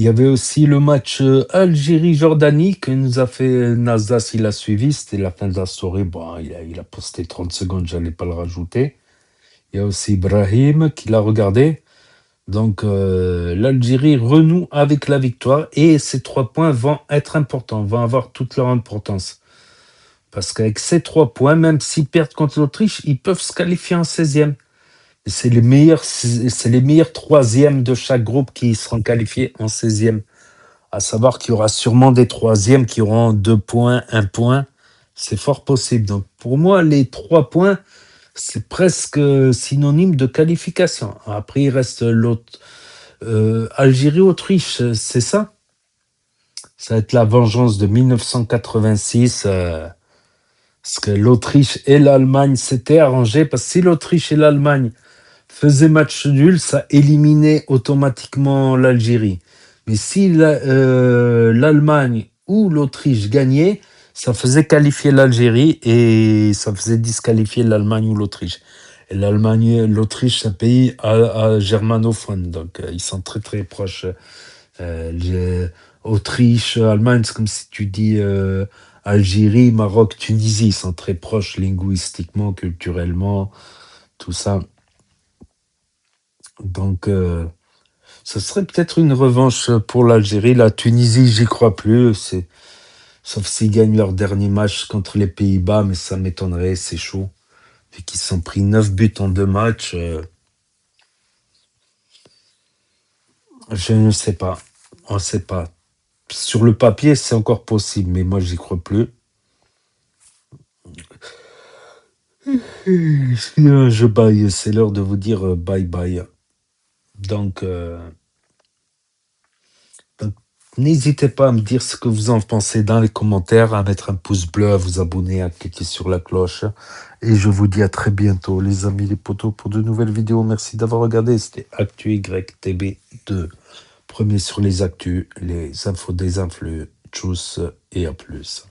avait aussi le match Algérie-Jordanie que nous a fait Nasdaq, il a suivi, c'était la fin de la soirée. Bon, il a posté 30 secondes, j'allais pas le rajouter. Il y a aussi Ibrahim qui l'a regardé. Donc l'Algérie renoue avec la victoire et ces 3 points vont être importants, vont avoir toute leur importance. Parce qu'avec ces 3 points, même s'ils perdent contre l'Autriche, ils peuvent se qualifier en 16e. Et c'est les meilleurs 3e de chaque groupe qui seront qualifiés en 16e. À savoir qu'il y aura sûrement des 3e qui auront 2 points, 1 point. C'est fort possible. Donc pour moi, les 3 points, c'est presque synonyme de qualification. Après, il reste l'autre. Algérie-Autriche, c'est ça? Ça va être la vengeance de 1986. Parce que l'Autriche et l'Allemagne s'étaient arrangés. Parce que si l'Autriche et l'Allemagne faisaient match nul, ça éliminait automatiquement l'Algérie. Mais si l'Allemagne ou l'Autriche gagnait, ça faisait qualifier l'Algérie et ça faisait disqualifier l'Allemagne ou l'Autriche. Et l'Allemagne, l'Autriche, c'est un pays germanophone, donc ils sont très très proches. Autriche, Allemagne, c'est comme si tu dis Algérie, Maroc, Tunisie, ils sont très proches linguistiquement, culturellement, tout ça. Donc, ce serait peut-être une revanche pour l'Algérie. La Tunisie, j'y crois plus. Sauf s'ils gagnent leur dernier match contre les Pays-Bas, mais ça m'étonnerait, c'est chaud. Vu qu'ils se sont pris 9 buts en 2 matchs. Je ne sais pas. On ne sait pas. Sur le papier, c'est encore possible, mais moi, j'y crois plus. Je baille, c'est l'heure de vous dire bye bye. Donc, n'hésitez pas à me dire ce que vous en pensez dans les commentaires, à mettre un pouce bleu, à vous abonner, à cliquer sur la cloche. Et je vous dis à très bientôt, les amis, les potos, pour de nouvelles vidéos. Merci d'avoir regardé. C'était Actu YTB2. Premier sur les actus, les infos des influx. Tchuss et à plus.